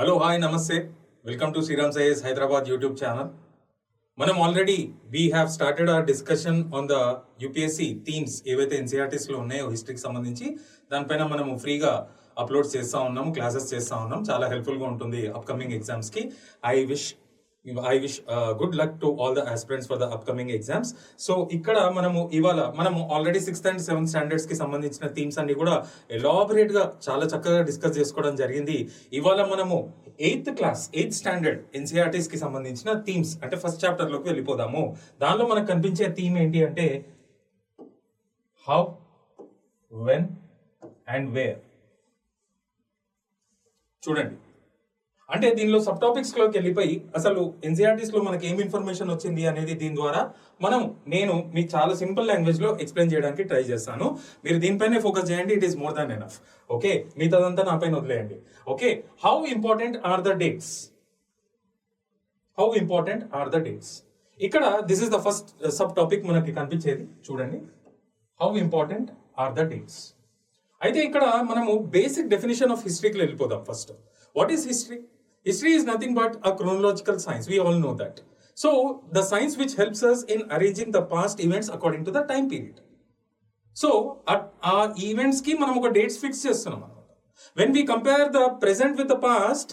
Hello, hi, namaste. Welcome to Sriram Sayes Hyderabad YouTube channel. We have started our discussion on the UPSC themes ఏవైతే NCERTs లో ఉన్నాయో హిస్టరీకి సంబంధించి దానిపైన మనము ఫ్రీగా అప్లోడ్ చేస్తా ఉన్నాము, క్లాసెస్ చేస్తా ఉన్నాం. చాలా హెల్ప్ఫుల్ గా ఉంటుంది అప్కమింగ్ ఎగ్జామ్స్ కి. I wish good luck to all the aspirants for the upcoming exams. So ఇక్కడ మనము already 6th and 7th standards కి సంబంధించిన థీమ్స్ అన్ని కూడా ఎలాబరేట్ గా చాలా చక్కగా డిస్కస్ చేసుకోవడం జరిగింది. ఇవాళ మనము 8th స్టాండర్డ్ ఎన్సీఆర్టీస్ కి సంబంధించిన థీమ్స్ అంటే ఫస్ట్ చాప్టర్ లోకి వెళ్ళిపోదాము. దానిలో మనకు కనిపించే థీమ్ ఏంటి అంటే హౌ, వెన్ అండ్ వేర్. చూడండి, అంటే దీనిలో సబ్ టాపిక్స్ లోకి వెళ్ళిపోయి అసలు ఎన్సీఆర్టీస్ లో మనకి ఏం ఇన్ఫర్మేషన్ వచ్చింది అనేది దీని ద్వారా నేను మీకు చాలా సింపుల్ లాంగ్వేజ్ లో ఎక్స్ప్లెయిన్ చేయడానికి ట్రై చేస్తాను. మీరు దీనిపైనే ఫోకస్ చేయండి, it is more than enough. Okay, మిగతాదంతా నా పైన వదిలేయండి. Okay, how important are the dates? How important are the dates? ఇక్కడ this is the first subtopic మనకి కనిపించేది. చూడండి, how important are the dates. అయితే ఇక్కడ మనము బేసిక్ డెఫినేషన్ ఆఫ్ హిస్టరీకి వెళ్ళిపోదాం. First, what is history? History is nothing but a chronological science. We all know that. So, the science which helps us in arranging the past events according to the time period. So, our events ki manam oka dates fix chestunam anamata. When we compare the present with the past,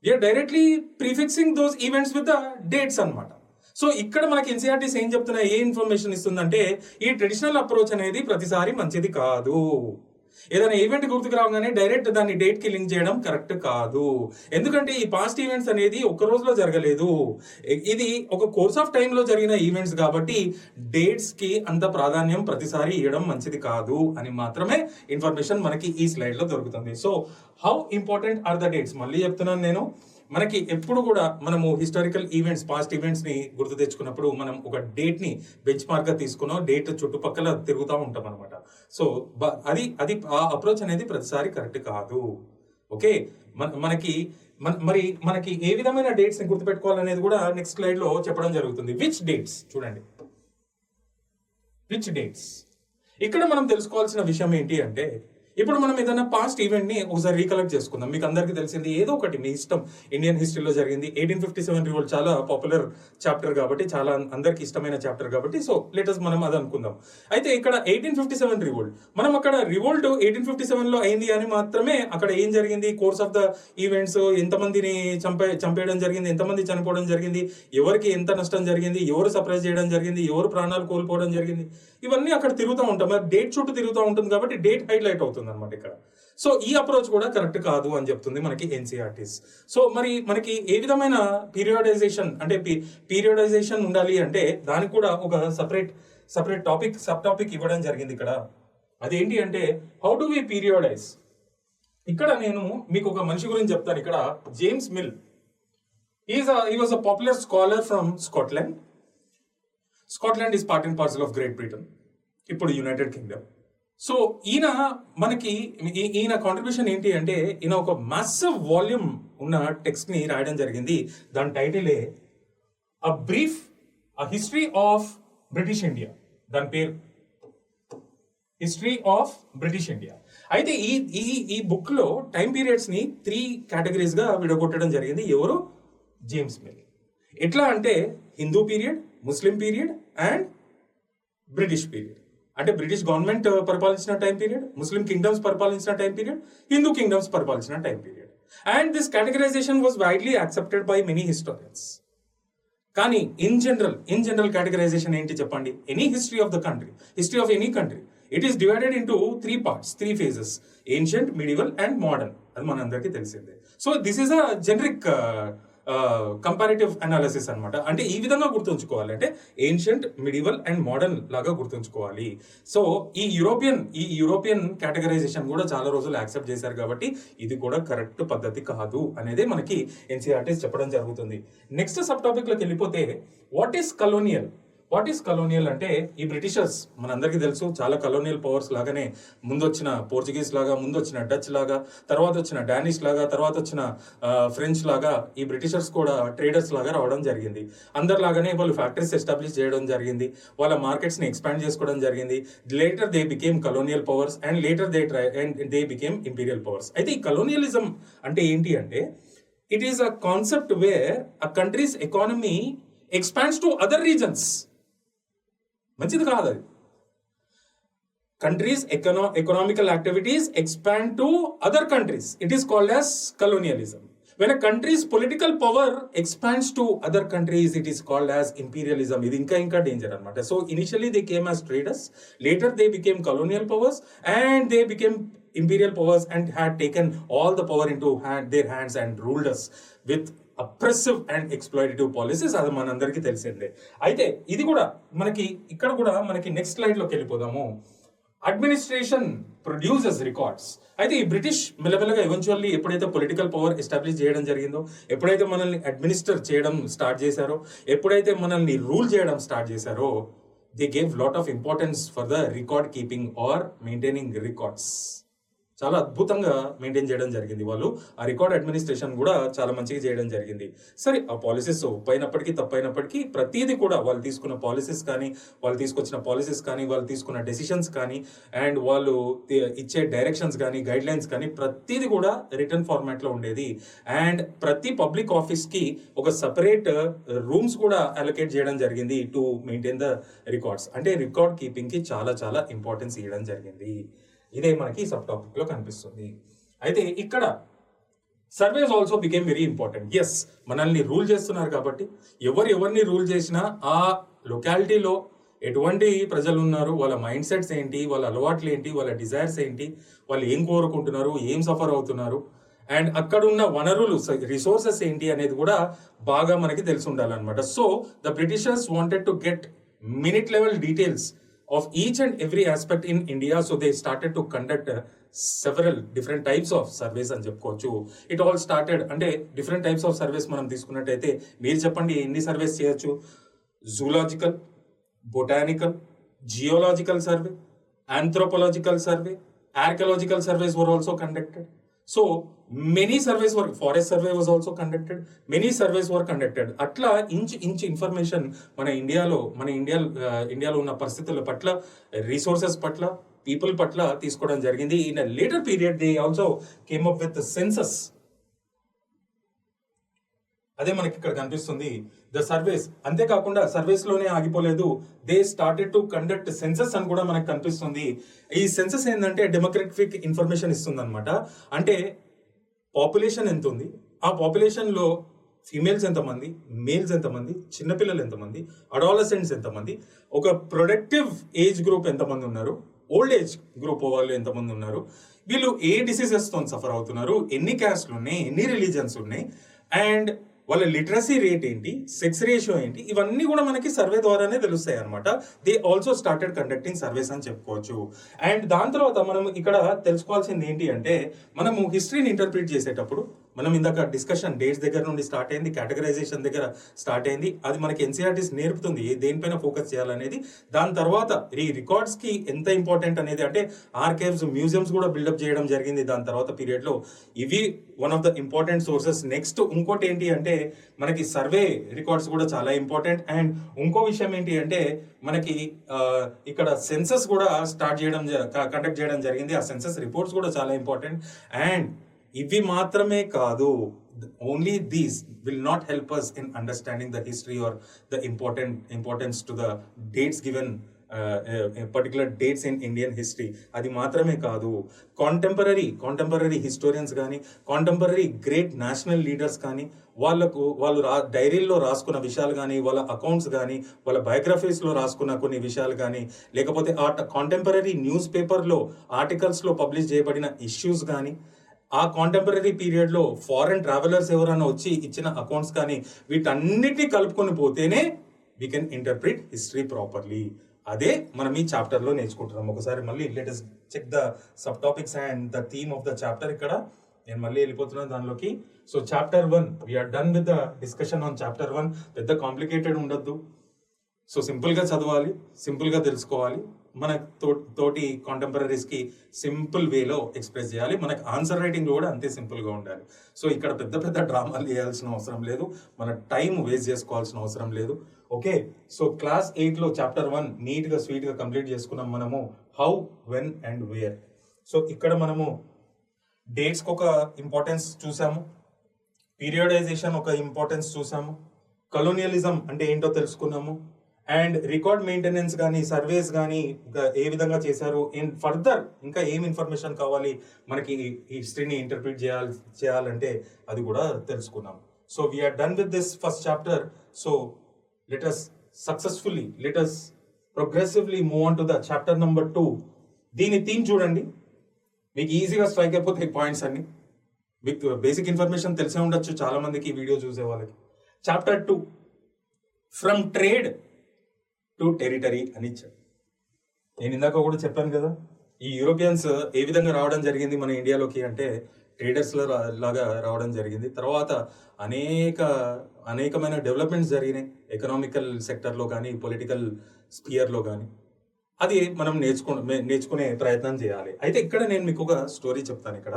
we are directly prefixing those events with the dates anamata. So ఇక్కడ మనకి NCERTs ఏం చెప్తున్నా, ఏ information ఇస్తుందంటే ఈ traditional approach అనేది ప్రతిసారి మంచిది కాదు. ఏదైనా ఈవెంట్ గుర్తుకు రాగానే డైరెక్ట్ దాన్ని డేట్ కి లింక్ చేయడం కరెక్ట్ కాదు. ఎందుకంటే ఈ పాస్ట్ ఈవెంట్స్ అనేది ఒక రోజులో జరగలేదు, ఇది ఒక కోర్స్ ఆఫ్ టైమ్ లో జరిగిన ఈవెంట్స్ కాబట్టి డేట్స్ కి అంత ప్రాధాన్యం ప్రతిసారి ఇవ్వడం మంచిది కాదు అని మాత్రమే ఇన్ఫర్మేషన్ మనకి ఈ స్లైడ్ లో దొరుకుతుంది. So how important are the dates? మళ్ళీ చెప్తున్నాను నేను, మనకి ఎప్పుడు కూడా మనము హిస్టారికల్ ఈవెంట్స్, పాస్ట్ ఈవెంట్స్ ని గుర్తు తెచ్చుకున్నప్పుడు మనం ఒక డేట్ ని బెంచ్ మార్క్ గా తీసుకున్నాం, డేట్ చుట్టుపక్కల తిరుగుతూ ఉంటాం అనమాట. సో అది ఆ అప్రోచ్ అనేది ప్రతిసారి కరెక్ట్ కాదు. ఓకే, మనకి ఏ విధమైన డేట్స్ ని గుర్తుపెట్టుకోవాలనేది కూడా నెక్స్ట్ స్లైడ్ లో చెప్పడం జరుగుతుంది. Which dates? చూడండి, విచ్ డేట్స్. ఇక్కడ మనం తెలుసుకోవాల్సిన విషయం ఏంటి అంటే, ఇప్పుడు మనం ఏదైనా పాస్ట్ ఈవెంట్ ని ఒకసారి రీకలెక్ట్ చేసుకుందాం. మీకు అందరికీ తెలిసింది ఏదో ఒకటి, మీ ఇష్టం, ఇండియన్ హిస్టరీలో జరిగింది. 1857 రివోల్ట్ చాలా పాపులర్ చాప్టర్ కాబట్టి, చాలా అందరికి ఇష్టమైన చాప్టర్ కాబట్టి, సో లెటస్ మనం అది అనుకుందాం. అయితే ఇక్కడ 1857 రివోల్ట్, మనం అక్కడ రివోల్ట్ 1857 లో అయింది అని మాత్రమే, అక్కడ ఏం జరిగింది, కోర్స్ ఆఫ్ ద ఈవెంట్స్, ఎంతమందిని చంపేయడం జరిగింది, ఎంతమంది చనిపోవడం జరిగింది, ఎవరికి ఎంత నష్టం జరిగింది, ఎవరు సర్ప్రైజ్ చేయడం జరిగింది, ఎవరు ప్రాణాలు కోల్పోవడం జరిగింది, ఇవన్నీ అక్కడ తిరుగుతూ ఉంటాం. డేట్ చుట్టూ తిరుగుతూ ఉంటుంది కాబట్టి డేట్ హైలైట్ అవుతుంది అనమాట ఇక్కడ. సో ఈ అప్రోచ్ కూడా కరెక్ట్ కాదు అని చెప్తుంది మనకి ఎన్సీఆర్టీస్. సో మనకి ఏ విధమైన పీరియాడైజేషన్ అంటే పీరియాడైజేషన్ ఉండాలి అంటే దానికి కూడా ఒక సపరేట్ టాపిక్, సబ్ టాపిక్ ఇవ్వడం జరిగింది ఇక్కడ. అదేంటి అంటే హౌ డు వి పీరియాడైజ్. ఇక్కడ నేను మీకు ఒక మనిషి గురించి చెప్తాను. ఇక్కడ James Mill, he was a popular scholar from Scotland. Scotland is part and parcel of Great Britain, ఇప్పుడు యునైటెడ్ కింగ్డమ్. సో ఈయన కాంట్రిబ్యూషన్ ఏంటి అంటే, ఈయన ఒక మాసివ్ వాల్యూమ్ ఉన్న టెక్స్ట్ ని రాయడం జరిగింది. దాని టైటిలే a history of British India. దాని పేరు హిస్టరీ ఆఫ్ బ్రిటిష్ ఇండియా. అయితే ఈ బుక్ లో టైం పీరియడ్స్ ని 3 కేటగిరీస్ గా విడగొట్టడం జరిగింది. ఎవరు? James Mill. ఎట్లా అంటే Hindu period, Muslim period and British period. అంటే బ్రిటిష్ గవర్నమెంట్ పరిపాలించిన టైం పీరియడ్, ముస్లిం కింగ్డమ్స్ పరిపాలించిన టైం పీరియడ్, హిందూ కింగ్డమ్స్ పరిపాలించిన time period. And this categorisation was widely accepted by many historians. కానీ ఇన్ జనరల్ కేటగరైజేషన్ ఏంటి చెప్పండి? Any history of the country, history of any country, it is divided into 3 parts, 3 phases: ancient, medieval and modern. అది మనందరికీ తెలిసిందే. So this is a generic comparative analysis అనమాట. అంటే ఈ విధంగా గుర్తుంచుకోవాలి, అంటే ఏన్షియంట్, మిడివల్ అండ్ మోడర్న్ లాగా గుర్తుంచుకోవాలి. సో ఈ యూరోపియన్ కేటగరైజేషన్ కూడా చాలా రోజులు యాక్సెప్ట్ చేశారు కాబట్టి ఇది కూడా కరెక్ట్ పద్ధతి కాదు అనేది మనకి ఎన్సీఆర్టీస్ చెప్పడం జరుగుతుంది. నెక్స్ట్ సబ్ టాపిక్ లోకి వెళ్ళిపోతే, what is colonial? What is colonial అంటే, ఈ బ్రిటిషర్స్ మనందరికీ తెలుసు చాలా కలోనియల్ పవర్స్ లాగానే, ముందొచ్చిన పోర్చుగీస్ లాగా, ముందొచ్చిన డచ్ లాగా, తర్వాత వచ్చిన డానిష్ లాగా, తర్వాత వచ్చిన ఫ్రెంచ్ లాగా ఈ బ్రిటిషర్స్ కూడా ట్రేడర్స్ లాగా రావడం జరిగింది. అందరిలాగానే వాళ్ళు ఫ్యాక్టరీస్ ఎస్టాబ్లిష్ చేయడం జరిగింది, వాళ్ళ మార్కెట్స్ ని ఎక్స్పాండ్ చేసుకోవడం జరిగింది. Later they became colonial powers and later they became imperial powers. అయితే ఈ కలోనియలిజం అంటే ఏంటి అంటే, It is a concept where a country's economy expands to other regions. మంచిది కాదు అది. Countries' economical activities expand to other countries. It is called as colonialism. When a country's political power expands to other countries, it is called as imperialism. ఇది ఇంకా danger అన్నమాట. So initially they came as traders, later they became colonial powers, and they became imperial powers and had taken all the power into their hands and ruled us with oppressive and exploitative policies. అది మనందరికీ తెలిసిందే. అయితే ఇది కూడా ఇక్కడ కూడా మనకి next slide లోకి వెళ్ళిపోదాము. Administration produces records. అయితే ఈ బ్రిటిష్ మెల్లమెల్లగా ఎవెన్చువల్లీ ఎప్పుడైతే పొలిటికల్ పవర్ ఎస్టాబ్లిష్ చేయడం జరిగిందో, ఎప్పుడైతే మనల్ని అడ్మినిస్టర్ చేయడం స్టార్ట్ చేశారో, ఎప్పుడైతే మనల్ని రూల్ చేయడం స్టార్ట్ చేశారో, they gave lot of importance for the record keeping or maintaining records. చాలా అద్భుతంగా మెయింటైన్ చేయడం జరిగింది వాళ్ళు. ఆ రికార్డ్ అడ్మినిస్ట్రేషన్ కూడా చాలా మంచిగా చేయడం జరిగింది. సరే, ఆ పాలసీస్ ఒప్పైనప్పటికీ తప్పైనప్పటికీ ప్రతిదీ కూడా వాళ్ళు తీసుకున్న పాలసీస్ కానీ, వాళ్ళు తీసుకొచ్చిన పాలసీస్ కానీ, వాళ్ళు తీసుకున్న డెసిషన్స్ కానీ, అండ్ వాళ్ళు ఇచ్చే డైరెక్షన్స్ కానీ, గైడ్ లైన్స్ కానీ ప్రతిదీ కూడా రిటర్న్ ఫార్మాట్లో ఉండేది. అండ్ ప్రతి పబ్లిక్ ఆఫీస్కి ఒక సపరేట్ రూమ్స్ కూడా అలొకేట్ చేయడం జరిగింది టు మెయింటైన్ ద రికార్డ్స్. అంటే రికార్డ్ కీపింగ్కి చాలా చాలా ఇంపార్టెన్స్ ఇవ్వడం జరిగింది. ఇదే మనకి సబ్ టాపిక్ లో కనిపిస్తుంది. అయితే ఇక్కడ surveys also became very important. Yes, మనల్ని రూల్ చేస్తున్నారు కాబట్టి ఎవరిని రూల్ చేసినా ఆ లొకాలిటీలో ఎటువంటి ప్రజలు ఉన్నారు, వాళ్ళ మైండ్ సెట్స్ ఏంటి, వాళ్ళ అలవాట్లు ఏంటి, వాళ్ళ డిజైర్స్ ఏంటి, వాళ్ళు ఏం కోరుకుంటున్నారు, ఏం సఫర్ అవుతున్నారు, అండ్ అక్కడ ఉన్న వనరులు రిసోర్సెస్ ఏంటి అనేది కూడా బాగా మనకి తెలిసి ఉండాలన్నమాట. So the Britishers wanted to get minute level details of each and every aspect in India, so they started to conduct several different types of surveys అని చెప్పుకోవచ్చు. It all started అంటే different types of surveys మనం తీసుకున్నట్టయితే మీరు చెప్పండి ఎన్ని surveys చేయొచ్చు? Zoological, botanical, geological survey, anthropological survey, archaeological surveys were also conducted. So many surveys were, forest survey was also conducted, many surveys were conducted. అట్లా inch information మన ఇండియాలో ఉన్న పరిస్థితుల పట్ల, రిసోర్సెస్ పట్ల, పీపుల్ పట్ల తీసుకోవడం జరిగింది. In a later period they also came up with census. అదే మనకి ఇక్కడ కనిపిస్తుంది ద సర్వేస్. అంతేకాకుండా సర్వేస్ లోనే ఆగిపోలేదు, they started to conduct census అని కూడా మనకు కనిపిస్తుంది. ఈ సెన్సస్ ఏంటంటే డెమోక్రటిక్ ఇన్ఫర్మేషన్ ఇస్తుంది అనమాట. అంటే పాపులేషన్ ఎంత ఉంది, ఆ పాపులేషన్ లో ఫీమేల్స్ ఎంతమంది, మేల్స్ ఎంతమంది, చిన్నపిల్లలు ఎంతమంది, అడాలసెంట్స్ ఎంతమంది, ఒక ప్రొడక్టివ్ ఏజ్ గ్రూప్ ఎంతమంది ఉన్నారు, ఓల్డ్ ఏజ్ గ్రూప్ వాళ్ళు ఎంతమంది ఉన్నారు, వీళ్ళు ఏ డిసీజెస్ తో సఫర్ అవుతున్నారు, ఎన్ని క్యాస్ట్లు ఉన్నాయి, ఎన్ని రిలీజన్స్ ఉన్నాయి, అండ్ వాళ్ళ లిటరసీ రేట్ ఏంటి, సెక్స్ రేషియో ఏంటి, ఇవన్నీ కూడా మనకి సర్వే ద్వారానే తెలుస్తాయి అనమాట. They also started conducting surveys అని చెప్పుకోవచ్చు. అండ్ దాని తర్వాత మనం ఇక్కడ తెలుసుకోవాల్సింది ఏంటి అంటే, మనము హిస్టరీని ఇంటర్ప్రిట్ చేసేటప్పుడు మనం ఇందాక డిస్కషన్ డేట్స్ దగ్గర నుండి స్టార్ట్ అయింది, కేటగరైజేషన్ దగ్గర స్టార్ట్ అయింది. అది మనకి ఎన్సీఆర్టీస్ నేర్పుతుంది దేనిపైన ఫోకస్ చేయాలనేది. దాని తర్వాత ఈ రికార్డ్స్ కి ఎంత ఇంపార్టెంట్ అనేది, అంటే ఆర్కైవ్స్, మ్యూజియంస్ కూడా బిల్డప్ చేయడం జరిగింది దాని తర్వాత పీరియడ్ లో. ఇవి one of the important sources. Next ఇంకోటి ఏంటి అంటే మనకి సర్వే రికార్డ్స్ కూడా చాలా ఇంపార్టెంట్. అండ్ ఇంకో విషయం ఏంటి అంటే మనకి ఇక్కడ సెన్సస్ కూడా కండక్ట్ చేయడం జరిగింది. ఆ సెన్సస్ రిపోర్ట్స్ కూడా చాలా ఇంపార్టెంట్. అండ్ ఇవి మాత్రమే కాదు, only these will not help us in understanding the history or the importance to the dates given, particular dates in Indian history. అది మాత్రమే కాదు, కాంటెంపరీ హిస్టోరియన్స్ కానీ, కాంటెంపరీ గ్రేట్ నేషనల్ లీడర్స్ కానీ, వాళ్ళు డైరీల్లో రాసుకున్న విషయాలు కానీ, వాళ్ళ అకౌంట్స్ కానీ, వాళ్ళ బయోగ్రఫీస్లో రాసుకున్న కొన్ని విషయాలు కానీ, లేకపోతే ఆ కాంటెంపరీ న్యూస్ పేపర్లో ఆర్టికల్స్లో పబ్లిష్ చేయబడిన ఇష్యూస్ కానీ, ఆ కాంటెంపరీ పీరియడ్ లో ఫారెన్ ట్రావెలర్స్ ఎవరైనా వచ్చి ఇచ్చిన అకౌంట్స్ కానీ, వీటన్నిటిని కలుపుకొని పోతేనే we can interpret history properly. అదే మనం ఈ చాప్టర్ లో నేర్చుకుంటున్నాం. ఒకసారి మళ్ళీ let us check the sub topics and the theme of the chapter. ఇక్కడ నేను మళ్ళీ వెళ్ళిపోతున్నాను దానిలోకి. So chapter 1 we are done with the discussion on chapter 1. పెద్ద కాంప్లికేటెడ్ ఉండొద్దు. సో సింపుల్గా చదవాలి, సింపుల్గా తెలుసుకోవాలి. మన తోటి కాంటెంపరీస్కి సింపుల్ వేలో ఎక్స్ప్రెస్ చేయాలి. మనకు ఆన్సర్ రైటింగ్ కూడా అంతే సింపుల్గా ఉండాలి. సో ఇక్కడ పెద్ద డ్రామాలు చేయాల్సిన అవసరం లేదు, మన టైం వేస్ట్ చేసుకోవాల్సిన అవసరం లేదు. ఓకే, సో క్లాస్ 8లో చాప్టర్ 1 నీట్గా స్వీట్గా కంప్లీట్ చేసుకున్నాం మనము. How, when and where. So ఇక్కడ మనము డేట్స్కి ఒక ఇంపార్టెన్స్ చూసాము, పీరియడైజేషన్ ఒక ఇంపార్టెన్స్ చూసాము, కలోనియలిజం అంటే ఏంటో తెలుసుకున్నాము, అండ్ రికార్డ్ మెయింటెనెన్స్ కానీ సర్వేస్ కానీ ఏ విధంగా చేశారు, ఇన్ ఫర్దర్ ఇంకా ఏం ఇన్ఫర్మేషన్ కావాలి మనకి ఈ హిస్టరీని ఇంటర్ప్రిట్ చేయాలంటే అది కూడా తెలుసుకున్నాం. So we are done with this first chapter. So let us successfully progressively move on to the chapter number 2. దీని థీమ్ చూడండి, మీకు ఈజీగా స్ట్రైక్ అయిపోతాయి పాయింట్స్ అన్ని. మీకు బేసిక్ ఇన్ఫర్మేషన్ తెలిసే ఉండొచ్చు చాలా మందికి, ఈ వీడియో చూసే వాళ్ళకి. Chapter 2, from trade to territory అని ఇచ్చాడు. నేను ఇందాక కూడా చెప్పాను కదా, ఈ యూరోపియన్స్ ఏ విధంగా రావడం జరిగింది మన ఇండియాలోకి అంటే ట్రేడర్స్ లాగా రావడం జరిగింది. తర్వాత అనేకమైన డెవలప్మెంట్స్ జరిగినాయి ఎకనామికల్ సెక్టర్లో కానీ పొలిటికల్ స్పియర్లో కానీ. అది మనం నేర్చుకునే ప్రయత్నం చేయాలి. అయితే ఇక్కడ నేను మీకు ఒక స్టోరీ చెప్తాను. ఇక్కడ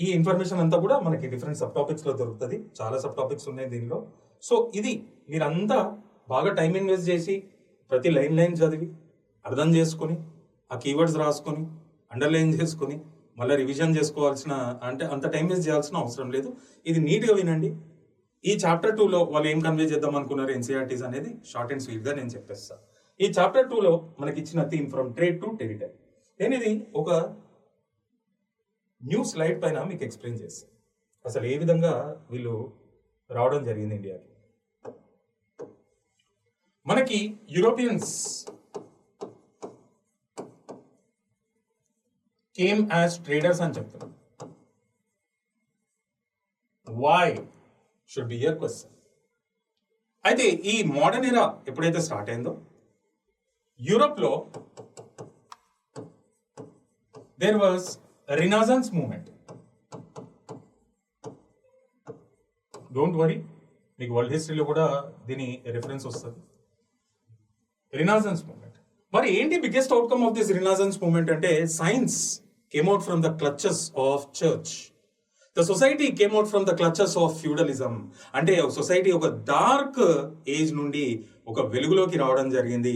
ఈ ఇన్ఫర్మేషన్ అంతా కూడా మనకి డిఫరెంట్ సబ్ టాపిక్స్ లో దొరుకుతుంది. చాలా సబ్ టాపిక్స్ ఉన్నాయి దీనిలో. సో ఇది మీరంతా బాగా టైం ఇన్వెస్ట్ చేసి ప్రతి లైన్ చదివి అర్థం చేసుకుని ఆ కీవర్డ్స్ రాసుకొని అండర్లైన్ చేసుకుని మళ్ళీ రివిజన్ చేసుకోవాల్సిన అంటే అంత టైం వేస్ట్ చేయాల్సిన అవసరం లేదు. ఇది నీట్గా వినండి. ఈ చాప్టర్ 2లో వాళ్ళు ఏం కన్వే చేద్దాం అనుకున్నారు ఎన్సీఆర్టీస్ అనేది షార్ట్ అండ్ స్వీట్గా నేను చెప్పేస్తాను. ఈ చాప్టర్ 2లో మనకి ఇచ్చిన theme from trade to territory. నేను ఇది ఒక న్యూ స్లైడ్ పైన మీకు ఎక్స్ప్లెయిన్ చేస్తాను, అసలు ఏ విధంగా వీళ్ళు రావడం జరిగింది ఇండియాకి. మనకి యూరోపియన్స్ కేమ్ యాజ్ ట్రేడర్స్ అని చెప్తారు. Why should be your question. అయితే ఈ మోడర్న్ ఎరా ఎప్పుడైతే స్టార్ట్ అయిందో యూరోప్ లో there was renaissance movement. Don't worry, మీకు వరల్డ్ హిస్టరీలో కూడా దీని రెఫరెన్స్ వస్తుంది. రినాసన్స్ మూవ్మెంట్ మరి ఏంటి biggest outcome of this renaissance movement అంటే science came out from the clutches of church. The society came out from the clutches of feudalism. అంటే society ఒక డార్క్ ఏజ్ నుండి ఒక వెలుగులోకి రావడం జరిగింది.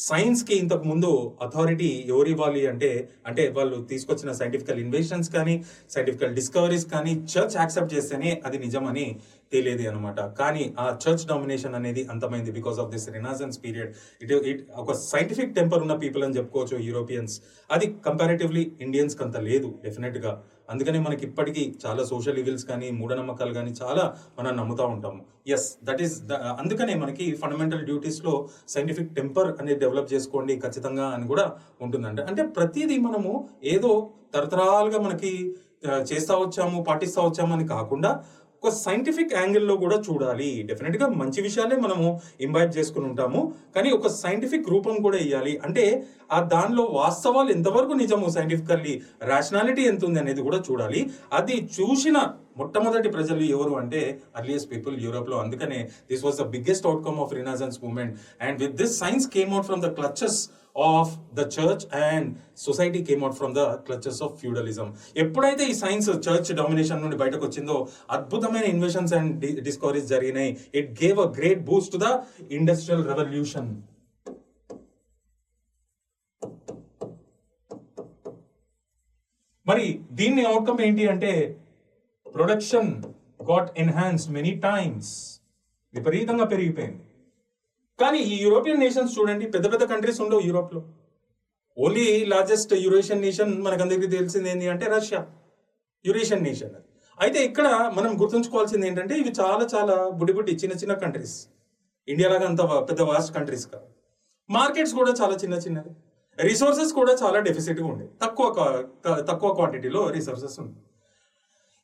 సైన్స్ కి ఇంతకు ముందు అథారిటీ ఎవరు ఇవ్వాలి అంటే వాళ్ళు తీసుకొచ్చిన సైంటిఫికల్ ఇన్వెన్షన్స్ కానీ సైంటిఫికల్ డిస్కవరీస్ కానీ చర్చ్ యాక్సెప్ట్ చేస్తేనే అది నిజమని తెలియదు అనమాట. కానీ ఆ చర్చ్ డామినేషన్ అనేది అంతమైంది because of this renaissance period. It ఒక సైంటిఫిక్ టెంపర్ ఉన్న పీపుల్ అని చెప్పుకోవచ్చు యూరోపియన్స్. అది కంపారిటివ్లీ ఇండియన్స్ కి అంత లేదు డెఫినెట్ గా. అందుకనే మనకి ఇప్పటికీ చాలా సోషల్ ఈవిల్స్ కానీ మూఢనమ్మకాలు కానీ చాలా మనం నమ్ముతూ ఉంటాము. ఎస్, దట్ ఈస్ అందుకనే మనకి ఫండమెంటల్ డ్యూటీస్ లో సైంటిఫిక్ టెంపర్ అనేది డెవలప్ చేసుకోండి ఖచ్చితంగా అని కూడా ఉంటుందండి. అంటే ప్రతిదీ మనము ఏదో తరతరాలుగా మనకి చేస్తా వచ్చాము పాటిస్తా వచ్చాము అని కాకుండా ఒక సైంటిఫిక్ యాంగిల్లో కూడా చూడాలి. డెఫినెట్ గా మంచి విషయాలే మనము ఇంబైబ్ చేసుకుని ఉంటాము, కానీ ఒక సైంటిఫిక్ రూపం కూడా ఇవ్వాలి. అంటే ఆ దానిలో వాస్తవాలు ఎంతవరకు నిజము, సైంటిఫికల్లీ రేషనాలిటీ ఎంత ఉంది అనేది కూడా చూడాలి. అది చూసిన మొట్టమొదటి ప్రజలు ఎవరు అంటే అర్లియస్ట్ పీపుల్ యూరోప్ లో. అందుకనే this was the biggest outcome of renaissance movement. And with this science came out from the clutches of the church and society came out from the clutches of feudalism. ఎప్పుడైతే ఈ science church domination నుండి బయటకు వచ్చిందో అద్భుతమైన inventions and discoveries జరిగినాయి. It gave a great boost to the industrial revolution. మరి దీన్ని outcome ఏంటి అంటే production got enhanced many times, విపరీతంగా పెరిగిపోయింది. కానీ ఈ యూరోపియన్ నేషన్స్ చూడండి, పెద్ద పెద్ద కంట్రీస్ ఉండవు యూరోప్ లో. ఓన్లీ లార్జెస్ట్ యూరేషియన్ నేషన్ మనకందరికీ తెలిసింది ఏంటి అంటే రష్యా, యూరేషియన్ నేషన్. అయితే ఇక్కడ మనం గుర్తుంచుకోవాల్సింది ఏంటంటే ఇవి చాలా చాలా బుడ్డి చిన్న చిన్న కంట్రీస్. ఇండియా లాగా అంత పెద్ద వాస్ట్ కంట్రీస్ కాదు. మార్కెట్స్ కూడా చాలా చిన్నవి, రిసోర్సెస్ కూడా చాలా డెఫిసిట్గా ఉండేవి, తక్కువ క్వాంటిటీలో రిసోర్సెస్ ఉంది.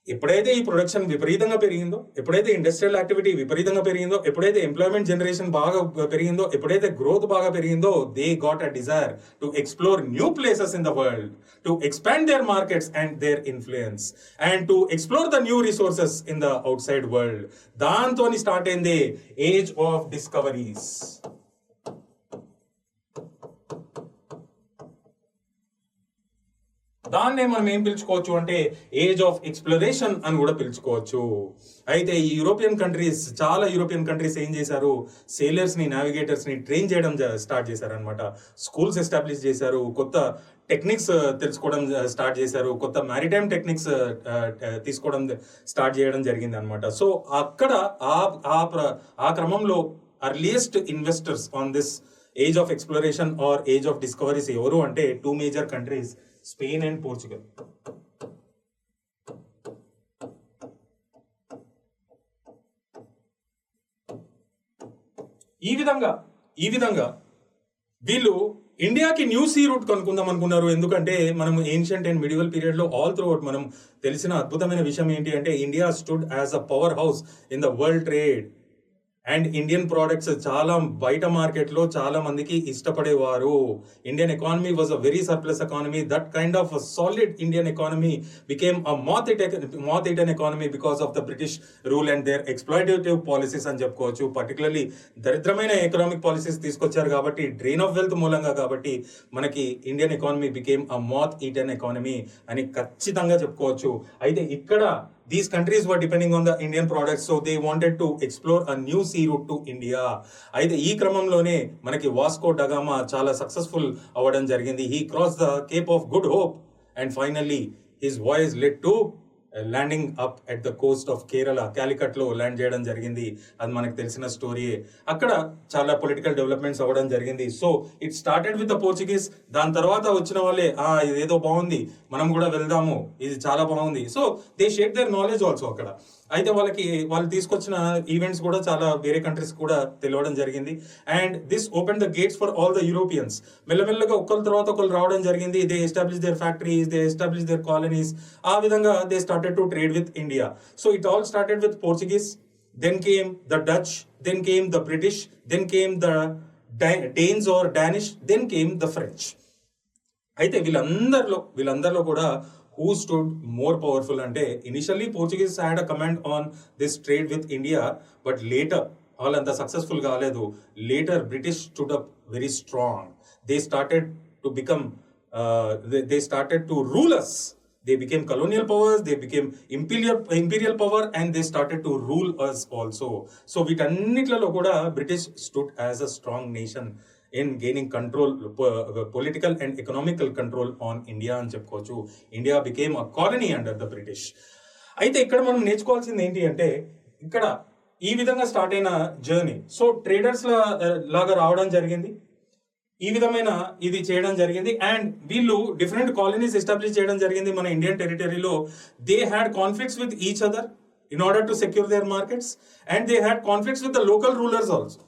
ఎప్పుడైతే ఈ ప్రొడక్షన్ విపరీతంగా పెరిగిందో, ఎప్పుడైతే ఇండస్ట్రియల్ యాక్టివిటీ విపరీతంగా పెరిగిందో, ఎప్పుడైతే ఎంప్లాయ్మెంట్ జనరేషన్ బాగా పెరిగిందో, ఎప్పుడైతే గ్రోత్ బాగా పెరిగిందో, they got a desire to explore new places in the world, to expand their markets and their influence and to explore the new resources in the outside world. దాంతో start అయింది age of discoveries. దాన్నే మనం ఏం పిలుచుకోవచ్చు అంటే age of exploration అని కూడా పిలుచుకోవచ్చు. అయితే ఈ చాలా యూరోపియన్ కంట్రీస్ ఏం చేశారు, సేలర్స్ ని, నావిగేటర్స్ ని ట్రైన్ చేయడం స్టార్ట్ చేశారు అనమాట. స్కూల్స్ ఎస్టాబ్లిష్ చేశారు, కొత్త టెక్నిక్స్ తెలుసుకోవడం స్టార్ట్ చేశారు, కొత్త మ్యారిటైమ్ టెక్నిక్స్ తీసుకోవడం స్టార్ట్ చేయడం జరిగింది అనమాట. సో అక్కడ ఆ క్రమంలో earliest investors on this age of exploration or age of discoveries ఎవరు అంటే 2 major countries, Spain and Portugal. ఈ విధంగా వీళ్ళు ఇండియాకి న్యూ సీ రూట్ కనుక్కుందాం అనుకున్నారు. ఎందుకంటే మనం ఏన్షియంట్ అండ్ మిడివల్ పీరియడ్ లో ఆల్ త్రూ అవుట్ మనం తెలిసిన అద్భుతమైన విషయం ఏంటి అంటే India stood as a powerhouse in the world trade. And Indian products చాలా బయట మార్కెట్లో చాలా మందికి ఇష్టపడేవారు. Indian economy was a very surplus economy. That kind of solid Indian economy became a moth eaten economy because of the British rule and their exploitative policies అని చెప్పుకోవచ్చు. Particularly దరిద్రమైన economic policies తీసుకొచ్చారు కాబట్టి, డ్రెయిన్ ఆఫ్ వెల్త్ మూలంగా కాబట్టి మనకి Indian economy became a moth eaten economy అని ఖచ్చితంగా చెప్పుకోవచ్చు. అయితే ఇక్కడ these countries were depending on the Indian products, so they wanted to explore a new sea route to India. అయితే ఈ క్రమంలోనే మనకి వాస్కో డగామా చాలా సక్సెస్ఫుల్ అవ్వడం జరిగింది. He crossed the Cape of Good Hope and finally his voyage led to landing up at the Coast of Kerala. Calicut లో land చేయడం జరిగింది. అది మనకు తెలిసిన స్టోరీయే. అక్కడ చాలా పొలిటికల్ డెవలప్మెంట్స్ అవ్వడం జరిగింది. So it started with the Portuguese. దాని తర్వాత వచ్చిన వాళ్ళే ఇదేదో బాగుంది, మనం కూడా వెళ్దాము, ఇది చాలా బాగుంది. So they share their knowledge also అక్కడ. అయితే వాళ్ళు తీసుకొచ్చిన ఈవెంట్స్ కూడా చాలా వేరే కంట్రీస్ కూడా తెలియడం జరిగింది. And this open the gates for all the Europeans. మెల్లమెల్లగా ఒకరి తర్వాత ఒకరు రావడం జరిగింది. They establish their factories, they establish their colonies. ఆ విధంగా they started to trade with India. So it all started with Portuguese, then came the Dutch, then came the British, then came the Danes or Danish, then came the French. అయితే వీళ్ళందరిలో కూడా who stood more powerful అంటే initially Portuguese had a command on this trade with India, but later వాళ్ళంత successful కాలేదు. Later British stood up very strong. They started to become they started to rule us. They became colonial powers, they became imperial power, and they started to rule us also. So వీటన్నిట్లలో కూడా British stood as a strong nation in gaining control, political and economical control on India అని చెప్పుకోవచ్చు. India became a colony under the British. అయితే ఇక్కడ మనం నేర్చుకోవాల్సింది ఏంటి అంటే, ఇక్కడ ఈ విధంగా స్టార్ట్ అయిన జర్నీ, సో ట్రేడర్స్ లాగా రావడం జరిగింది, ఈ విధమైన ఇది చేయడం జరిగింది. అండ్ వీళ్ళు డిఫరెంట్ కాలనీస్ ఎస్టాబ్లిష్ చేయడం జరిగింది మన ఇండియన్ టెరిటరీలో. They had conflicts with each other in order to secure their markets, and they had conflicts with the local rulers also.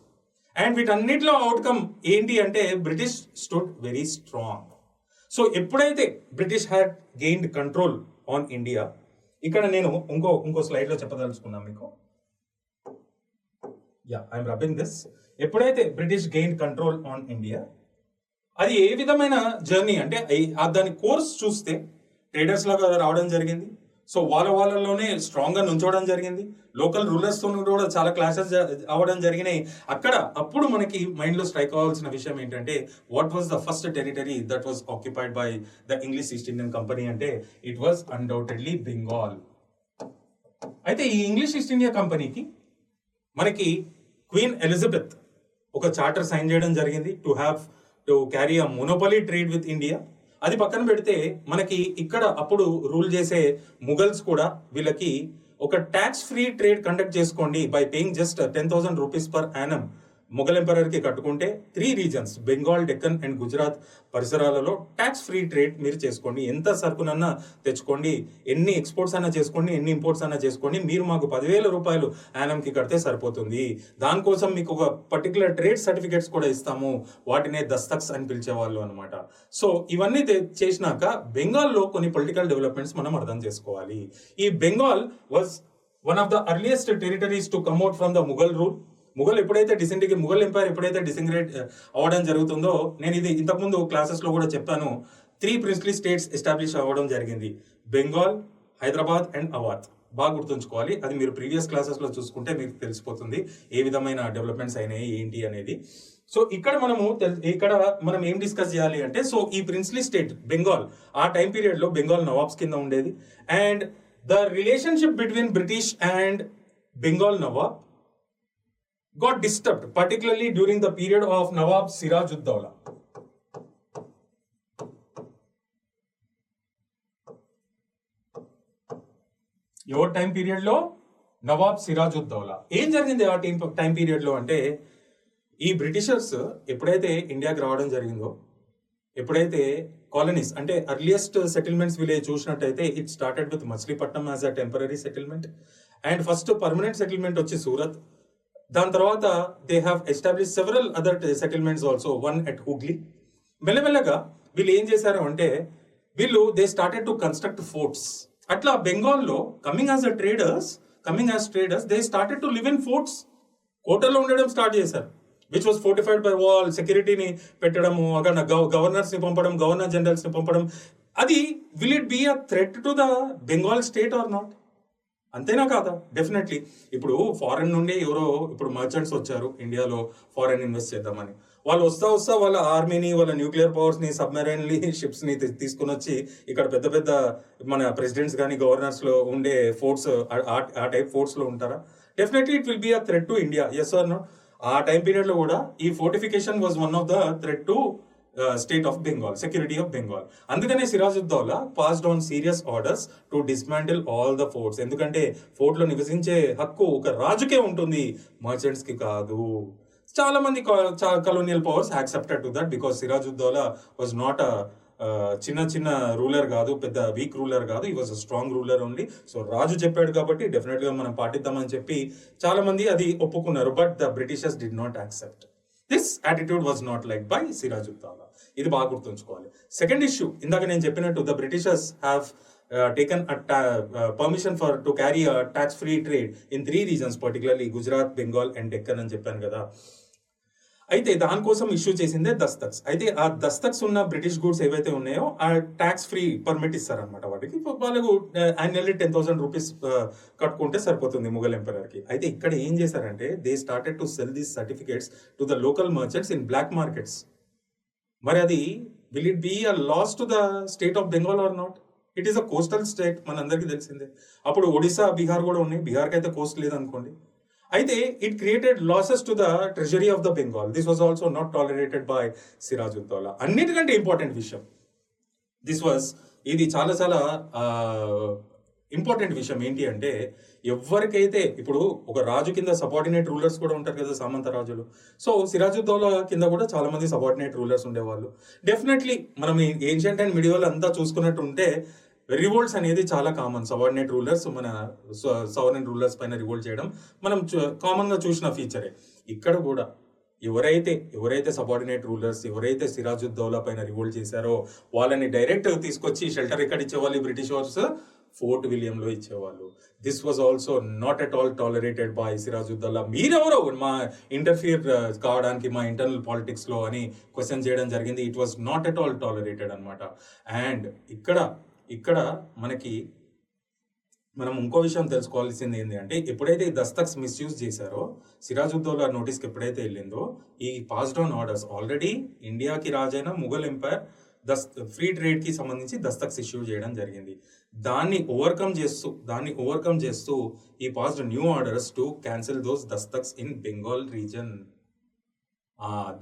And వీటన్నిటిలో అవుట్కమ్ ఏంటి అంటే British stood very strong. So ఎప్పుడైతే British had gained control on India, ఇక్కడ నేను ఇంకో slide లో చెప్పదలుచుకున్నాను మీకు. I'm rubbing this. ఎప్పుడైతే British gained control on India, అది ఏ విధమైన జర్నీ అంటే దాని కోర్స్ చూస్తే ట్రేడర్స్ లాగా రావడం జరిగింది. సో వాళ్ళలోనే స్ట్రాంగ్ గా నుంచోవడం జరిగింది. లోకల్ రూలర్స్ తో కూడా చాలా క్లాషెస్ అవ్వడం జరిగినాయి. అప్పుడు మనకి మైండ్ లో స్ట్రైక్ అవ్వాల్సిన విషయం ఏంటంటే, what was the first territory that was occupied by the English east Indian company అంటే ఇట్ వాజ్ అన్డౌటెడ్లీ బెంగాల్. అయితే ఈ ఇంగ్లీష్ ఈస్ట్ ఇండియా కంపెనీకి మనకి క్వీన్ ఎలిజబెత్ ఒక చార్టర్ సైన్ చేయడం జరిగింది to carry a monopoly trade with India. అది పక్కన పెడితే మనకి ఇక్కడ అప్పుడు రూల్ చేసే ముగల్స్ కూడా వీళ్ళకి ఒక ట్యాక్స్ ఫ్రీ ట్రేడ్ కండక్ట్ చేసుకోండి by paying just 10,000 rupees per annum. Mughal emperor కి కట్టుకుంటే 3 రీజన్స్ బెంగాల్, డెక్కన్ అండ్ గుజరాత్ పరిసరాలలో ట్యాక్స్ ఫ్రీ ట్రేడ్ మీరు చేసుకోండి. ఎంత సరుకునన్నా తెచ్చుకోండి, ఎన్ని ఎక్స్పోర్ట్స్ అయినా చేసుకోండి, ఎన్ని ఇంపోర్ట్స్ అయినా చేసుకోండి, మీరు మాకు 10,000 రూపాయలు యానంకి కడితే సరిపోతుంది. దానికోసం మీకు ఒక పర్టికులర్ ట్రేడ్ సర్టిఫికేట్స్ కూడా ఇస్తాము, వాటినే దస్తక్స్ అని పిలిచేవాళ్ళు అనమాట. సో ఇవన్నీ చేసినాక బెంగాల్లో కొన్ని పొలిటికల్ డెవలప్మెంట్స్ మనం అర్థం చేసుకోవాలి. ఈ Bengal was one of the earliest territories to come out from the Mughal rule. Mughal empire ఎప్పుడైతే డిసింగ్రేట్ అవ్వడం జరుగుతుందో, నేను ఇది ఇంతకుముందు క్లాసెస్ లో కూడా చెప్పాను, 3 ప్రిన్స్లీ స్టేట్స్ ఎస్టాబ్లిష్ అవ్వడం జరిగింది. బెంగాల్, హైదరాబాద్ అండ్ అవాధ్. బాగా గుర్తుంచుకోవాలి, అది మీరు ప్రీవియస్ క్లాసెస్ లో చూసుకుంటే మీకు తెలిసిపోతుంది ఏ విధమైన డెవలప్మెంట్స్ అయినాయి ఏంటి అనేది. సో ఇక్కడ మనం ఏం డిస్కస్ చేయాలి అంటే, సో ఈ ప్రిన్స్లీ స్టేట్ బెంగాల్ ఆ టైం పీరియడ్ లో బెంగాల్ నవాబ్స్ కింద ఉండేది. And the relationship between British and Bengal Nawab got disturbed, particularly during the period of Nawab Sirajuddaulah. ఎవరి టైం పీరియడ్ లో? నవాబ్ సిరాజుద్దౌలా. ఏం జరిగింది ఆ టైం పీరియడ్ లో అంటే, ఈ బ్రిటిషర్స్ ఎప్పుడైతే ఇండియాకి రావడం జరిగిందో, ఎప్పుడైతే కాలనీస్ అంటే అర్లియస్ట్ సెటిల్మెంట్స్ విలేజ్ చూసినట్టయితే, it started with Machilipatnam as a temporary settlement. And first permanent settlement వచ్చి సూరత్. దాని తర్వాత they have establish several other settlements also, one at Hooghly. మెల్లమెల్లగా వీళ్ళు ఏం చేశారు అంటే, వీళ్ళు they started to construct forts. అట్లా బెంగాల్లో coming as traders they started to live in forts. కోటల్లో ఉండడం స్టార్ట్ చేశారు, which was fortified by wall. సెక్యూరిటీని పెట్టడము, అక్కడ గవర్నర్స్ ని పంపడం, గవర్నర్ జనరల్స్ ని పంపడం. అది will it be a threat to the Bengal state or not? అంతేనా కాదా? డెఫినెట్లీ. ఇప్పుడు ఫారెన్ నుండి ఎవరో ఇప్పుడు మర్చెంట్స్ వచ్చారు ఇండియాలో ఫారెన్ ఇన్వెస్ట్ చేద్దామని. వాళ్ళు వస్తా వాళ్ళ ఆర్మీని, వాళ్ళ న్యూక్లియర్ పవర్స్ ని, సబ్మెరైన్లీ షిప్స్ ని తీసుకుని వచ్చి ఇక్కడ పెద్ద పెద్ద మన ప్రెసిడెంట్స్ కానీ గవర్నర్స్ లో ఉండే ఫోర్ట్స్, ఆ టైప్ ఫోర్ట్స్ లో ఉంటారా? Definitely it will be a threat to India. Yes or no? ఆ టైం పీరియడ్ లో కూడా ఈ fortification was one of the threat to state of Bengal, security of Bengal. అందుకనే Sirajuddaulah passed on serious orders to dismantle all the forts. ఎందుకంటే fort లో నివసించే హక్కు ఒక రాజుకే ఉంటుంది, మర్చెంట్స్ కి కాదు. చాలా మంది colonial powers accepted to that, because Sirajuddaulah was not a చిన్న రూలర్ కాదు, పెద్ద వీక్ రూలర్ కాదు. ఈ was a strong ruler only. So రాజు చెప్పాడు కాబట్టి డెఫినెట్ గా మనం పాటిద్దామని చెప్పి చాలా మంది అది ఒప్పుకున్నారు. But the Britishers did not accept. This attitude was not like by Siraj-ud-Daulah. ఇది బాగా గుర్తుంచుకోవాలి. సెకండ్ ఇష్యూ, ఇందాక నేను చెప్పినట్టు the Britishers have taken permission to carry a tax-free trade in 3 regions, particularly Gujarat, Bengal and Deccan అని చెప్పాను కదా. అయితే దానికోసం ఇష్యూ చేసిందే దస్తక్స్. అయితే ఆ దస్తక్స్ ఉన్న బ్రిటిష్ గూడ్స్ ఏవైతే ఉన్నాయో ఆ ట్యాక్స్ ఫ్రీ పర్మిట్ ఇస్తారనమాట వాటికి. వాళ్ళకు యాన్యువల్లీ 10,000 రూపీస్ కట్టుకుంటే సరిపోతుంది ముఘల్ ఎంపరర్ కి. అయితే ఇక్కడ ఏం చేశారంటే, they started to sell these certificates to the local merchants in black markets. మరి అది will it be a loss to the state of Bengal or not? It is a coastal state, మనందరికీ తెలిసిందే. అప్పుడు ఒడిశా, బీహార్ కూడా ఉన్నాయి. బీహార్కి అయితే కోస్ట్ లేదనుకోండి. అయితే it created losses to the treasury of the Bengal. This was also not tolerated by Siraj-ud-Daulah. అన్నిటికంటే important విషయం, ఇది చాలా చాలా ఇంపార్టెంట్ విషయం ఏంటి అంటే, ఎవరికైతే ఇప్పుడు ఒక రాజు కింద సబార్డినేట్ రూలర్స్ కూడా ఉంటారు కదా, సామంత రాజులు. సో సిరాజుద్దౌలా కింద కూడా చాలా మంది సబార్డినేట్ రూలర్స్ ఉండేవాళ్ళు. డెఫినెట్లీ మనం ఏన్షియంట్ అండ్ మిడివల్ అంతా చూసుకున్నట్టు ఉంటే రివోల్ట్స్ అనేది చాలా కామన్. సబార్డినేట్ రూలర్స్ మన సవరన్ రూలర్స్ పైన రివోల్ట్ చేయడం మనం కామన్ గా చూసిన ఫీచరే. ఇక్కడ కూడా ఎవరైతే సబార్డినేట్ రూలర్స్, ఎవరైతే సిరాజుద్దౌలా పైన రివోల్ట్ చేశారో వాళ్ళని డైరెక్ట్ తీసుకొచ్చి షెల్టర్ ఎక్కడ ఇచ్చేవాళ్ళు బ్రిటిష్ వార్స్? ఫోర్ట్ విలియం లో ఇచ్చేవాళ్ళు. This was also not at all tolerated by Siraj-ud-Daulah. మీరెవరో మా ఇంటర్ఫియర్ కావడానికి మా ఇంటర్నల్ పాలిటిక్స్ లో అని క్వశ్చన్ చేయడం జరిగింది. It was not at all tolerated అనమాట. అండ్ ఇక్కడ మనం ఇంకో విషయం తెలుసుకోవాల్సింది ఏంటి అంటే, ఎప్పుడైతే ఈ దస్తక్స్ మిస్యూజ్ చేశారో, సిరాజుద్దౌలా నోటీస్కి ఎప్పుడైతే వెళ్ళిందో, ఈ పాస్డ్ ఆన్ ఆర్డర్స్ ఆల్రెడీ ఇండియాకి రాజైన ముఘల్ ఎంపైర్ ఫ్రీ ట్రేడ్ కి సంబంధించి దస్తక్స్ ఇష్యూ చేయడం జరిగింది. దాన్ని ఓవర్కమ్ చేస్తూ ఈ passed new orders to cancel those dastaks in Bengal region.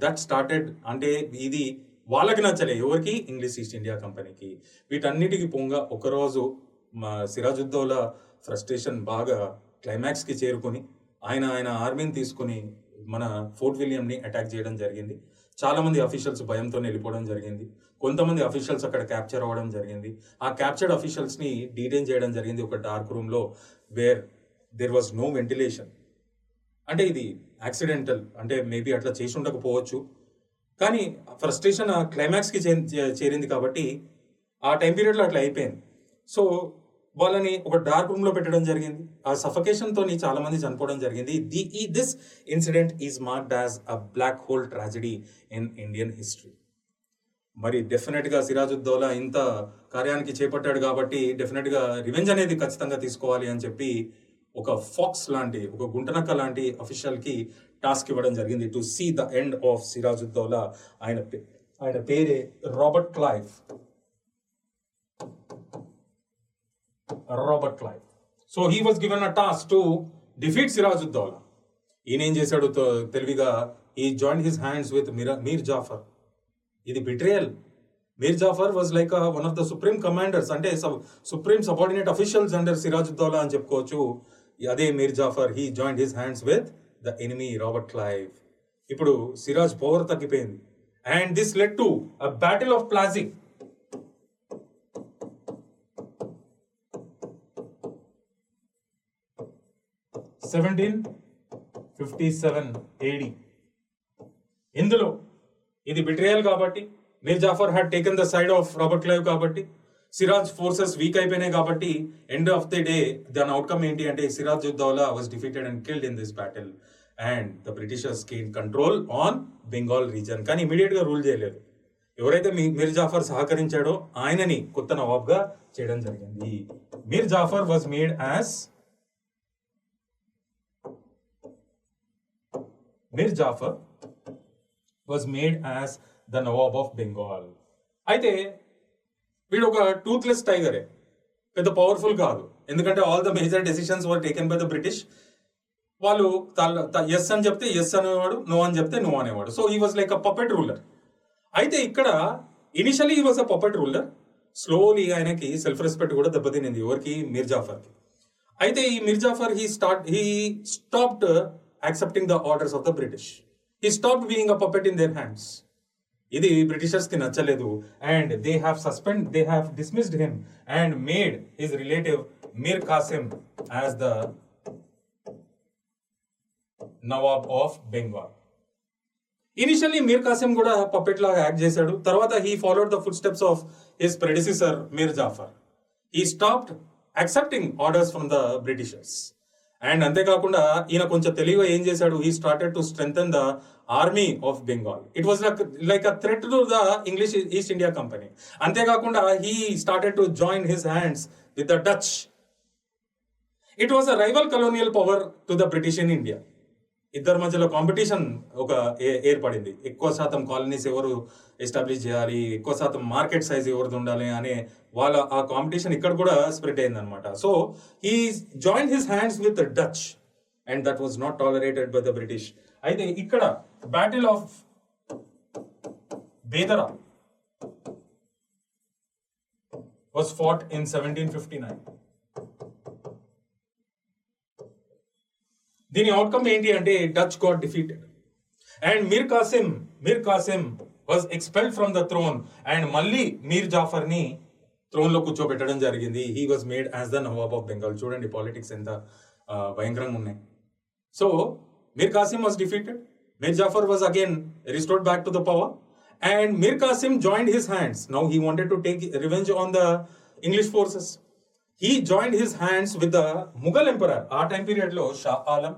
That started. అంటే ఇది వాళ్ళకి నచ్చలే, ఎవరికి? ఇంగ్లీష్ ఈస్ట్ ఇండియా కంపెనీకి. వీటన్నిటికి పొంగ ఒకరోజు మా సిరాజుద్దౌలా ఫ్రస్ట్రేషన్ బాగా క్లైమాక్స్ కి చేరుకొని ఆయన ఆర్మీని తీసుకుని మన ఫోర్ట్ విలియంని అటాక్ చేయడం జరిగింది. చాలా మంది అఫీషియల్స్ భయంతో వెళ్ళిపోవడం జరిగింది. కొంతమంది అఫీషియల్స్ అక్కడ క్యాప్చర్ అవ్వడం జరిగింది. ఆ క్యాప్చర్డ్ అఫీషియల్స్ ని డీటైన్ చేయడం జరిగింది ఒక డార్క్ రూమ్ లో, where there was no ventilation. అంటే ఇది యాక్సిడెంటల్, అంటే మేబీ అట్లా చేసి ఉండకపోవచ్చు, కానీ ఫ్రస్ట్రేషన్ ఆ క్లైమాక్స్ కి చేరింది కాబట్టి ఆ టైం పీరియడ్ లో అట్లా అయిపోయింది. సో వాళ్ళని ఒక డార్క్ రూమ్ లో పెట్టడం జరిగింది. ఆ సఫకేషన్ తోని చాలా మంది చనిపోవడం జరిగింది. This incident is marked as a black hole tragedy in Indian history. మరి డెఫినెట్ గా సిరాజుద్దౌలా ఇంత కార్యానికి చేపట్టాడు కాబట్టి డెఫినెట్ గా రివెంజ్ అనేది ఖచ్చితంగా తీసుకోవాలి అని చెప్పి ఒక ఫాక్స్ లాంటి, ఒక గుంటనక్క లాంటి అఫీషియల్ కి టాస్క్ ఇవ్వడం జరిగింది to see the end of Sirajuddaulah. ఆయన పేరే Robert Clive. So he was given a task to defeat Sirajuddaulah. ఈయన ఏం చేశాడు తెలివిగా, ఈ join his hands with Mir Jafar. ఇది betrayal. Mir Jafar was like one of the supreme commanders, అంటే supreme subordinate officials under Sirajuddaulah అని చెప్పుకోవచ్చు. అదే Mir Jafar, he join his hands with the enemy Robert Clive. ఇప్పుడు సిరాజ్ పవర్ తగ్గిపోయింది. And this led to a battle of Plassey. 1757 AD. ఇందులో ఇది betrayal కాబట్టి, Mir Jafar had taken the side of Robert Clive కాబట్టి, సిరాజ్ ఫోర్సెస్ వీక్ అయిపోయినాయి కాబట్టి, ఎండ్ ఆఫ్ ది డే దాని outcome ఏంటి అంటే Sirajuddaulah was defeated and killed in this battle and the Britishers gain control on Bengal region. కానీ ఇమీడియట్ గా రూల్ చేయలేదు. ఎవరైతే మీర్ జాఫర్ సహకరించాడో ఆయనని కొత్త నవాబ్గా చేయడం జరిగింది. Mir Jafar was made as the Nawab of Bengal. అయితే వీడు ఒక టూత్లెస్ టైగరే, పెద్ద పవర్ఫుల్ కాదు. ఎందుకంటే all the major decisions were taken by the British. వాళ్ళు ఎస్ అని చెప్తే ఎస్ అనేవాడు, నో అని చెప్తే నో అనేవాడు. So he was like a puppet ruler. అయితే ఇక్కడ initially he was a puppet ruler. Slowly ఆయనకి సెల్ఫ్ రెస్పెక్ట్ కూడా దెబ్బతినింది. ఎవరికి? మీర్ జాఫర్కి. అయితే ఈ Mir Jafar he stopped accepting the orders of the British. He stopped being a puppet in their hands. ఇది బ్రిటిషర్స్ కి నచ్చలేదు. And they have dismissed him and made his relative Mir Qasim as the Nawab of Bengal. Initially Mir Qasim కూడా పప్పెట్ లాగా act చేశాడు. తర్వాత he followed the footsteps of his predecessor Mir Jafar. He stopped accepting orders from the Britishers. And అంతేకాకుండా ఈయన కొంచెం తెలివిగా ఏం చేశాడు, he started to strengthen the army of Bengal. It was like a threat to the English East India Company. అంతేకాకుండా he started to join his hands with the Dutch. It was a rival colonial power to the British in India. ఇద్దరి మధ్యలో competition ఏర్పడింది. ఎక్కువ శాతం colonies ఎవరు establish చేయాలి, ఎక్కువ శాతం మార్కెట్ సైజ్ ఎవరిది ఉండాలి అనే ఆ కాంపిటీషన్ ఇక్కడ కూడా స్ప్రెడ్ అయింది అనమాట. So he join his hands with Dutch and that was not tolerated by the British. అయితే ఇక్కడ battle of Bedara was fought in 1759. దీని అవుట్కమ్ ఏంటి అంటే Dutch got defeated and Mir Qasim was expelled from the throne and మళ్ళీ మీర్ జాఫర్ ని throne లో కూర్చోబెట్టడం జరిగింది. He was made as the Nawab of Bengal. చూడండి పాలిటిక్స్ ఎంత భయంకరంగా ఉన్నాయి. So Mir Qasim was defeated, Mir Jafar was again restored back to the power and Mir Qasim joined his hands. Now he wanted to take revenge on the English forces. He joined his hands with the Mughal emperor. ఆ time period లో Shah Alam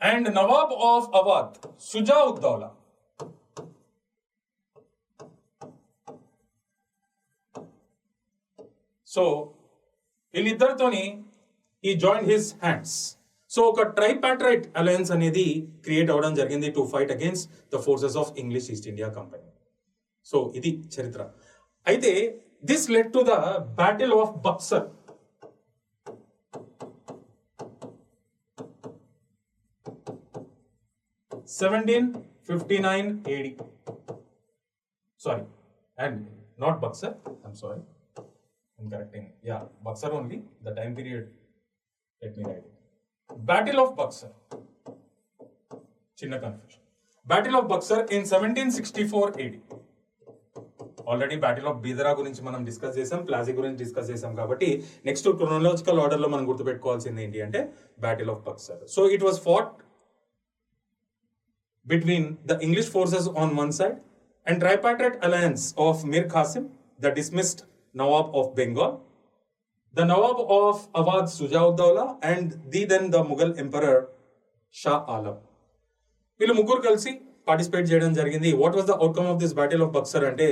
and Nawab of Awadh Shujauddaulah. So వీళ్ళిద్దరితోని he joined his hands. So ఒక tripartite alliance అనేది create అవడం జరిగింది to fight against the forces of English East India Company. So ఇది చరిత్ర. అయితే this led to the battle of Buxar. 1759 AD. Sorry, and not Buxar. I'm sorry, I'm correcting. Yeah, Buxar only. The time period. Let me write it. Battle of Buxar. Chinna confusion. Battle of Buxar in 1764 AD. Already battle of Bedara గురించి మనం discuss చేసాం, ప్లాజీ గురించి discuss చేసాం. కాబట్టి next chronological order లో మనం గుర్తుపెట్టుకోవాల్సింది ఏంటి అంటే battle of Buxar. So it was fought between the English forces on one side and tripartite alliance of Mir Qasim, the dismissed nawab of Bengal, the Nawab of Awadh Shujauddaula and then the Mughal emperor Shah Alam. వీళ్ళు ముగ్గురు కలిసి పార్టిసిపేట్ చేయడం జరిగింది. What was the outcome of this battle of Buxar అంటే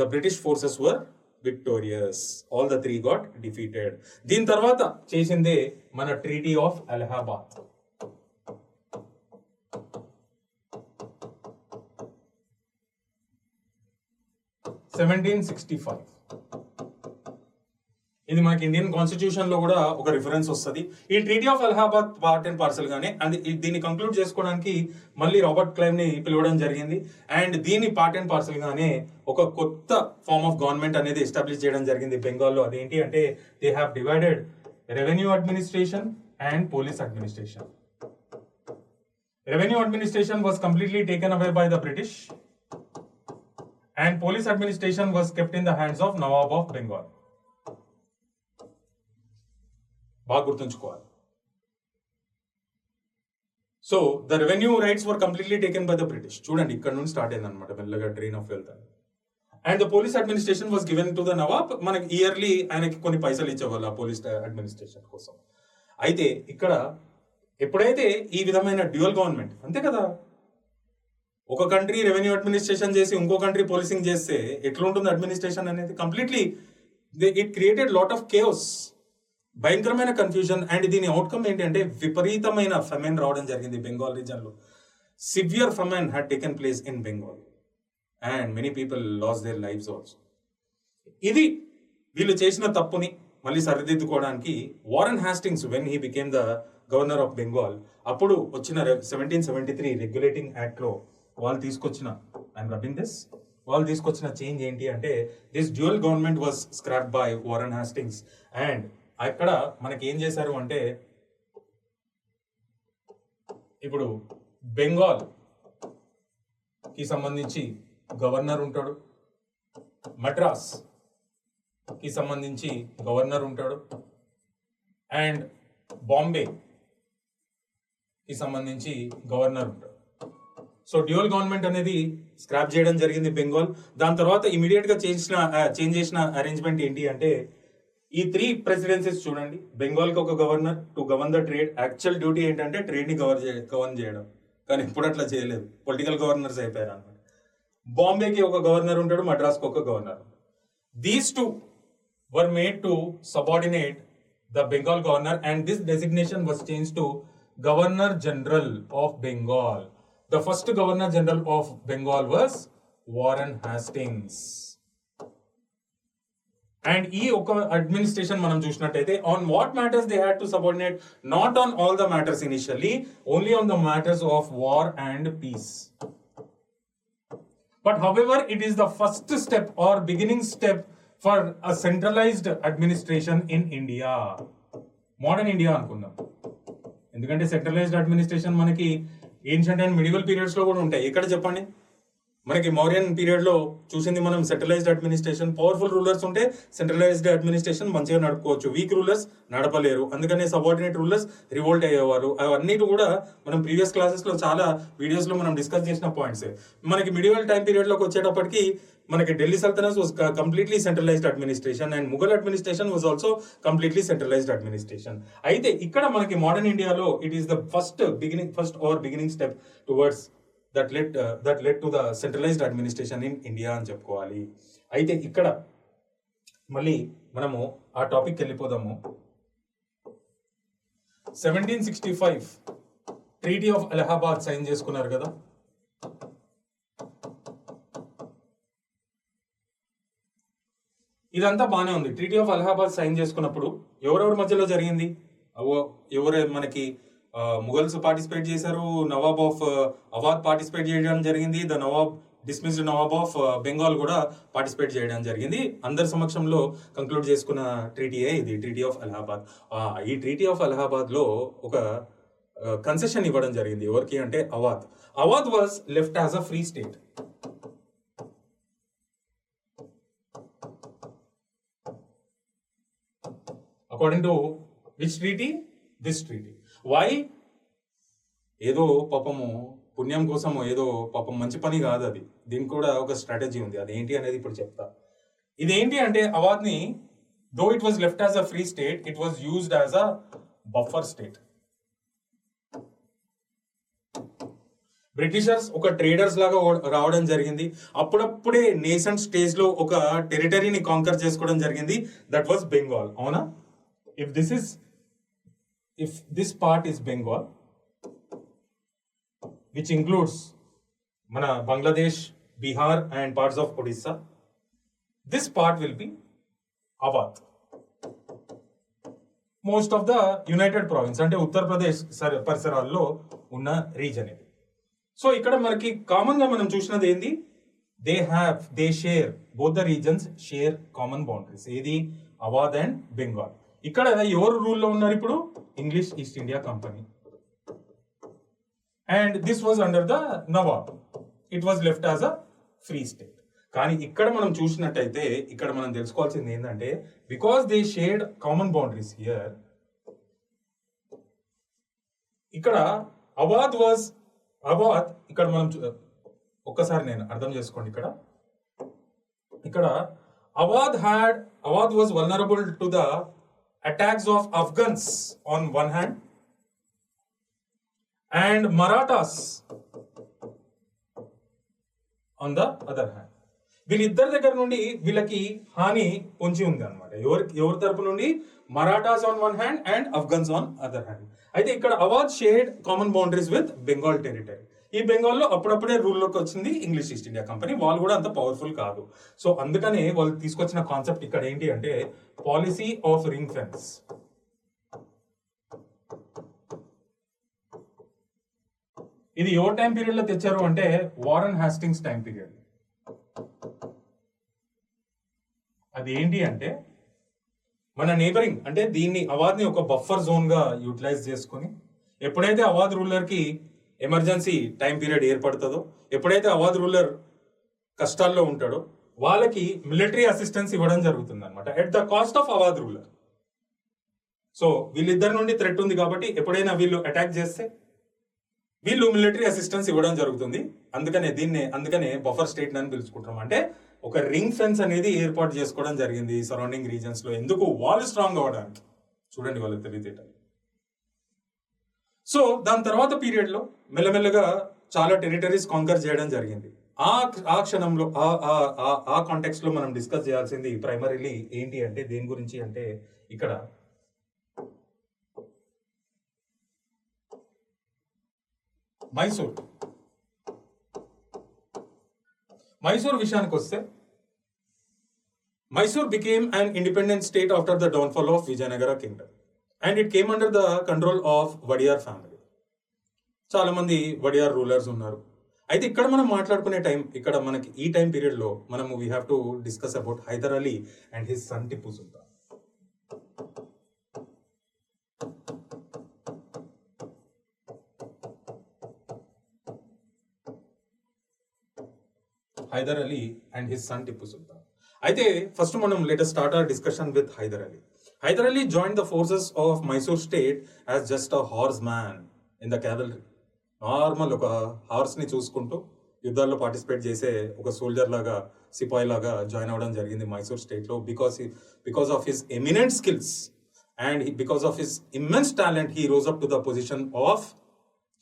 the British forces were victorious. All the three got defeated. దీని తర్వాత చేసిందే మన ట్రీటీ ఆఫ్ అలహాబాద్. 1765. ఇది మనకి ఇండియన్ కాన్స్టిట్యూషన్ లో కూడా ఒక రిఫరెన్స్ వస్తుంది. ఈ treaty of Allahabad part and parcel గానే అండ్ దీన్ని కంక్లూడ్ చేసుకోవడానికి మళ్ళీ రాబర్ట్ క్లైవ్ ని పిలవడం జరిగింది. అండ్ దీని పార్ట్ అండ్ పార్సల్ గానే ఒక కొత్త ఫార్మ్ ఆఫ్ గవర్నమెంట్ అనేది ఎస్టాబ్లిష్ చేయడం జరిగింది బెంగాల్లో. అదేంటి అంటే they have divided revenue administration and police administration. Revenue administration was completely taken away by the British and police administration was kept in the hands of Nawab of Bengal. బాగా గుర్తుంచుకోవాలి. So the revenue rights were completely taken by the British. చూడండి ఇక్కడ నుండి start అయింది అనమాట మెల్లగా train of wealth అని. And the police administration was given to the Nawab. మనకి ఇయర్లీ ఆయనకి కొన్ని పైసలు ఇచ్చేవాళ్ళు ఆ పోలీస్ అడ్మినిస్ట్రేషన్ కోసం. అయితే ఇక్కడ ఎప్పుడైతే ఈ విధమైన డ్యూయల్ గవర్నమెంట్, అంతే కదా, ఒక కంట్రీ రెవెన్యూ అడ్మినిస్ట్రేషన్ చేసి ఇంకో కంట్రీ పోలీసింగ్ చేస్తే ఎట్లుంటుంది అడ్మినిస్ట్రేషన్ అనేది? Completely it created lot of chaos, భయంకరమైన కన్ఫ్యూజన్. అండ్ దీని అవుట్కమ్ ఏంటంటే విపరీతమైన ఫెమెన్ రావడం జరిగింది బెంగాల్ రీజన్ లో. Severe famine had taken place in Bengal and many people lost their lives also. ఇది వీళ్ళు చేసిన తప్పుని మళ్ళీ సరిదిద్దుకోవడానికి Warren Hastings when he became the governor of Bengal, అప్పుడు వచ్చిన 1773 రెగ్యులేటింగ్ యాక్ట్ లో వాళ్ళు తీసుకొచ్చిన చేంజ్ ఏంటి అంటే this dual government was scrap by Warren Hastings. And అక్కడ మనకి ఏం చేశారు అంటే ఇప్పుడు బెంగాల్ కి సంబంధించి గవర్నర్ ఉంటాడు, మద్రాస్ కి సంబంధించి గవర్నర్ ఉంటాడు, అండ్ బాంబే కి సంబంధించి గవర్నర్ ఉంటాడు. సో డ్యూయల్ గవర్నమెంట్ అనేది స్క్రాప్ చేయడం జరిగింది బెంగాల్. దాని తర్వాత ఇమీడియట్ గా చేంజ్ చేసిన అరేంజ్మెంట్ ఏంటి అంటే ఈ 3 ప్రెసిడెన్సీస్ చూడండి. బెంగాల్ కి ఒక governor to govern the trade. Actual duty ఏంటంటే ట్రేడ్ ని గవర్న్ చేయడం, కానీ ఇప్పుడు అట్లా చేయలేదు, పొలిటికల్ గవర్నర్స్ అయిపోయారు అనమాట. బాంబేకి ఒక గవర్నర్ ఉంటాడు, మద్రాస్ కి ఒక governor. These 2 were made to subordinate the Bengal governor and this designation was changed to Governor General of Bengal. The first Governor General of Bengal was Warren Hastings. And ఈ ఒక administration మనం చూసినట్టయితే on what matters they had to subordinate, not on all the matters initially, only on the matters of war and peace. But however, it is the first step or beginning step for a centralized administration in India. Modern India అనుకుందాం, ఎందుకంటే centralised administration మనకి ancient and medieval periods లో కూడా ఉంటాయి. ఎక్కడ చెప్పండి, మనకి Mauryan period లో చూసింది మనం సెంట్రలైజ్డ్ అడ్మినిస్ట్రేషన్. పవర్ఫుల్ రూలర్స్ ఉంటే సెంట్రలైజ్డ్ అడ్మినిస్ట్రేషన్ మంచిగా నడుపుకోవచ్చు, వీక్ రూలర్స్ నడపలేరు, అందుకనే సబార్డినేట్ రూలర్స్ రివోల్ట్ అయ్యేవారు. అవన్నిటి కూడా మనం ప్రీవియస్ క్లాసెస్ లో చాలా వీడియోస్ లో మనం డిస్కస్ చేసిన పాయింట్స్. మనకి మిడివల్ టైం పీరియడ్ లోకి వచ్చేటప్పటికి మనకి Delhi sultanate was completely centralised administration and Mughal administration was also completely centralised administration. అయితే ఇక్కడ మనకి మోడర్న్ ఇండియాలో it is the first beginning step towards that led to the centralized administration in India అని చెప్పుకోవాలి. అయితే ఇక్కడ మళ్ళీ మనము ఆ టాపిక్ వెళ్ళిపోదాము. 1765 ట్రీటీ ఆఫ్ అలహాబాద్ సైన్ చేసుకున్నారు కదా. ఇదంతా బాగానే ఉంది. ట్రీటీ ఆఫ్ అలహాబాద్ సైన్ చేసుకున్నప్పుడు ఎవరెవరి మధ్యలో జరిగింది? ఎవరు మనకి ముఘల్స్ పార్టిసిపేట్ చేశారు, నవాబ్ ఆఫ్ అవాద్ పార్టిసిపేట్ చేయడం జరిగింది, the Nawab dismissed nawab of Bengal కూడా పార్టిసిపేట్ చేయడం జరిగింది. అందరి సమక్షంలో కంక్లూడ్ చేసుకున్న ట్రీటీయే ఇది, ట్రీటీ ఆఫ్ అలహాబాద్. ఈ ట్రీటీ ఆఫ్ అలహాబాద్ లో ఒక కన్సెషన్ ఇవ్వడం జరిగింది. ఎవరికి అంటే Awadh. Awadh was left as a free state. According to which treaty? This treaty. Why? ఏదో పాపము పుణ్యం కోసము, ఏదో పాపం మంచి పని కాదు అది, దీనికి కూడా ఒక స్ట్రాటజీ ఉంది. అదేంటి అనేది ఇప్పుడు చెప్తా. ఇదేంటి అంటే అవాద్ ని though it was left as a free state, it was used as a buffer state. Britishers ఒక ట్రేడర్స్ లాగా రావడం జరిగింది. అప్పుడప్పుడే నేసెంట్ స్టేజ్ లో ఒక టెరిటరీని కాంకర్ చేసుకోవడం జరిగింది. That was Bengal. అవునా? If this part is Bengal, which includes మన Bangladesh, Bihar and parts of Odisha, this part will be Awadh. Most of the united provinces అంటే ఉత్తరప్రదేశ్ పరిసరాల్లో ఉన్న రీజన్ ఇది. సో ఇక్కడ మనకి కామన్ గా మనం చూసినది ఏంది? They share, both the regions share common boundaries. ఏది? అవధ్ అండ్ బెంగాల్. ఇక్కడ ఎవరు రూల్లో ఉన్నారు ఇప్పుడు? English East India Company. And this was under the nawab. It was left as a free state. కానీ ఇక్కడ మనం చూసినట్టయితే ఇక్కడ మనం తెలుసుకోవాల్సింది ఏంటంటే, because they shared common boundaries here, ఇక్కడ అవధ్ ఇక్కడ మనం ఒక్కసారి నేను అర్థం చేసుకోండి. ఇక్కడ Awadh was vulnerable to the attacks of Afghans on one hand and Marathas on the other hand. వీళ్ళిద్దరి దగ్గర నుండి వీళ్ళకి హాని పొంచి ఉంది అనమాట. ఎవరి తరపు నుండి? Marathas on one hand and Afghans on other hand. అయితే ఇక్కడ Awadh shared common boundaries with Bengal territory. ఈ బెంగాల్లో అప్పుడప్పుడే రూల్లోకి వచ్చింది ఇంగ్లీష్ ఈస్ట్ ఇండియా కంపెనీ. వాళ్ళు కూడా అంత పవర్ఫుల్ కాదు. సో అందుకనే వాళ్ళు తీసుకొచ్చిన కాన్సెప్ట్ ఇక్కడ ఏంటి అంటే పాలసీ ఆఫ్ రింగ్ ఫెన్స్. ఇది ఎవరి టైం పీరియడ్ లో తెచ్చారు అంటే వారన్ హాస్టింగ్స్ టైం పీరియడ్. అది ఏంటి అంటే మన నేబరింగ్ అంటే దీన్ని అవధ్ని ఒక బఫర్ జోన్ గా యూటిలైజ్ చేసుకుని, ఎప్పుడైతే అవధ్ రూలర్ కి ఎమర్జెన్సీ టైం పీరియడ్ ఏర్పడుతుందో, ఎప్పుడైతే అవధ్ రూలర్ కష్టాల్లో ఉంటాడో వాళ్ళకి మిలిటరీ అసిస్టెన్స్ ఇవ్వడం జరుగుతుంది అనమాట, at the cost of Awadh ruler. So వీళ్ళిద్దరి నుండి థ్రెట్ ఉంది కాబట్టి ఎప్పుడైనా వీళ్ళు అటాక్ చేస్తే వీళ్ళు మిలిటరీ అసిస్టెన్స్ ఇవ్వడం జరుగుతుంది. అందుకనే బఫర్ స్టేట్ అని పిలుచుకుంటాం. అంటే ఒక రింగ్ ఫెన్స్ అనేది ఏర్పాటు చేసుకోవడం జరిగింది సరౌండింగ్ రీజన్స్ లో. ఎందుకు? వాళ్ళు స్ట్రాంగ్ అవ్వడానికి. చూడండి వాళ్ళకి తెలివితేటలు. సో దాని తర్వాత పీరియడ్ లో మెల్లమెల్లగా చాలా టెరిటరీస్ కాంకర్ చేయడం జరిగింది. ఆ క్షణంలో ఆ కాంటెక్స్ట్ లో మనం డిస్కస్ చేయాల్సింది ప్రైమరీలీ ఏంటి అంటే దేని గురించి అంటే ఇక్కడ మైసూర్ విషయానికి వస్తే, Mysore became an independent state after the downfall of Vijayanagara kingdom, and it came under the control of Wadiyar family. చాలా మంది వడియార్ రూలర్స్ ఉన్నారు. అయితే ఇక్కడ మనం మాట్లాడుకునే ఇక్కడ మనకి ఈ టైం పీరియడ్ లో మనము we have to discuss about Hyder Ali and his son Tipu Sultan. Hyder Ali and his son Tipu Sultan. అయితే ఫస్ట్ మనం let us start our discussion with Hyder Ali. Hyder Ali joined the forces of Mysore state as just a horseman in the cavalry. Normal ఒక horse ని చూసుకుంటూ యుద్ధాల్లో participate చేసే ఒక soldier లాగా, సిపాయి లాగా join అవ్వడం జరిగింది మైసూర్ స్టేట్ లో. Because of his eminent skills and because of his immense talent he rose up to the position of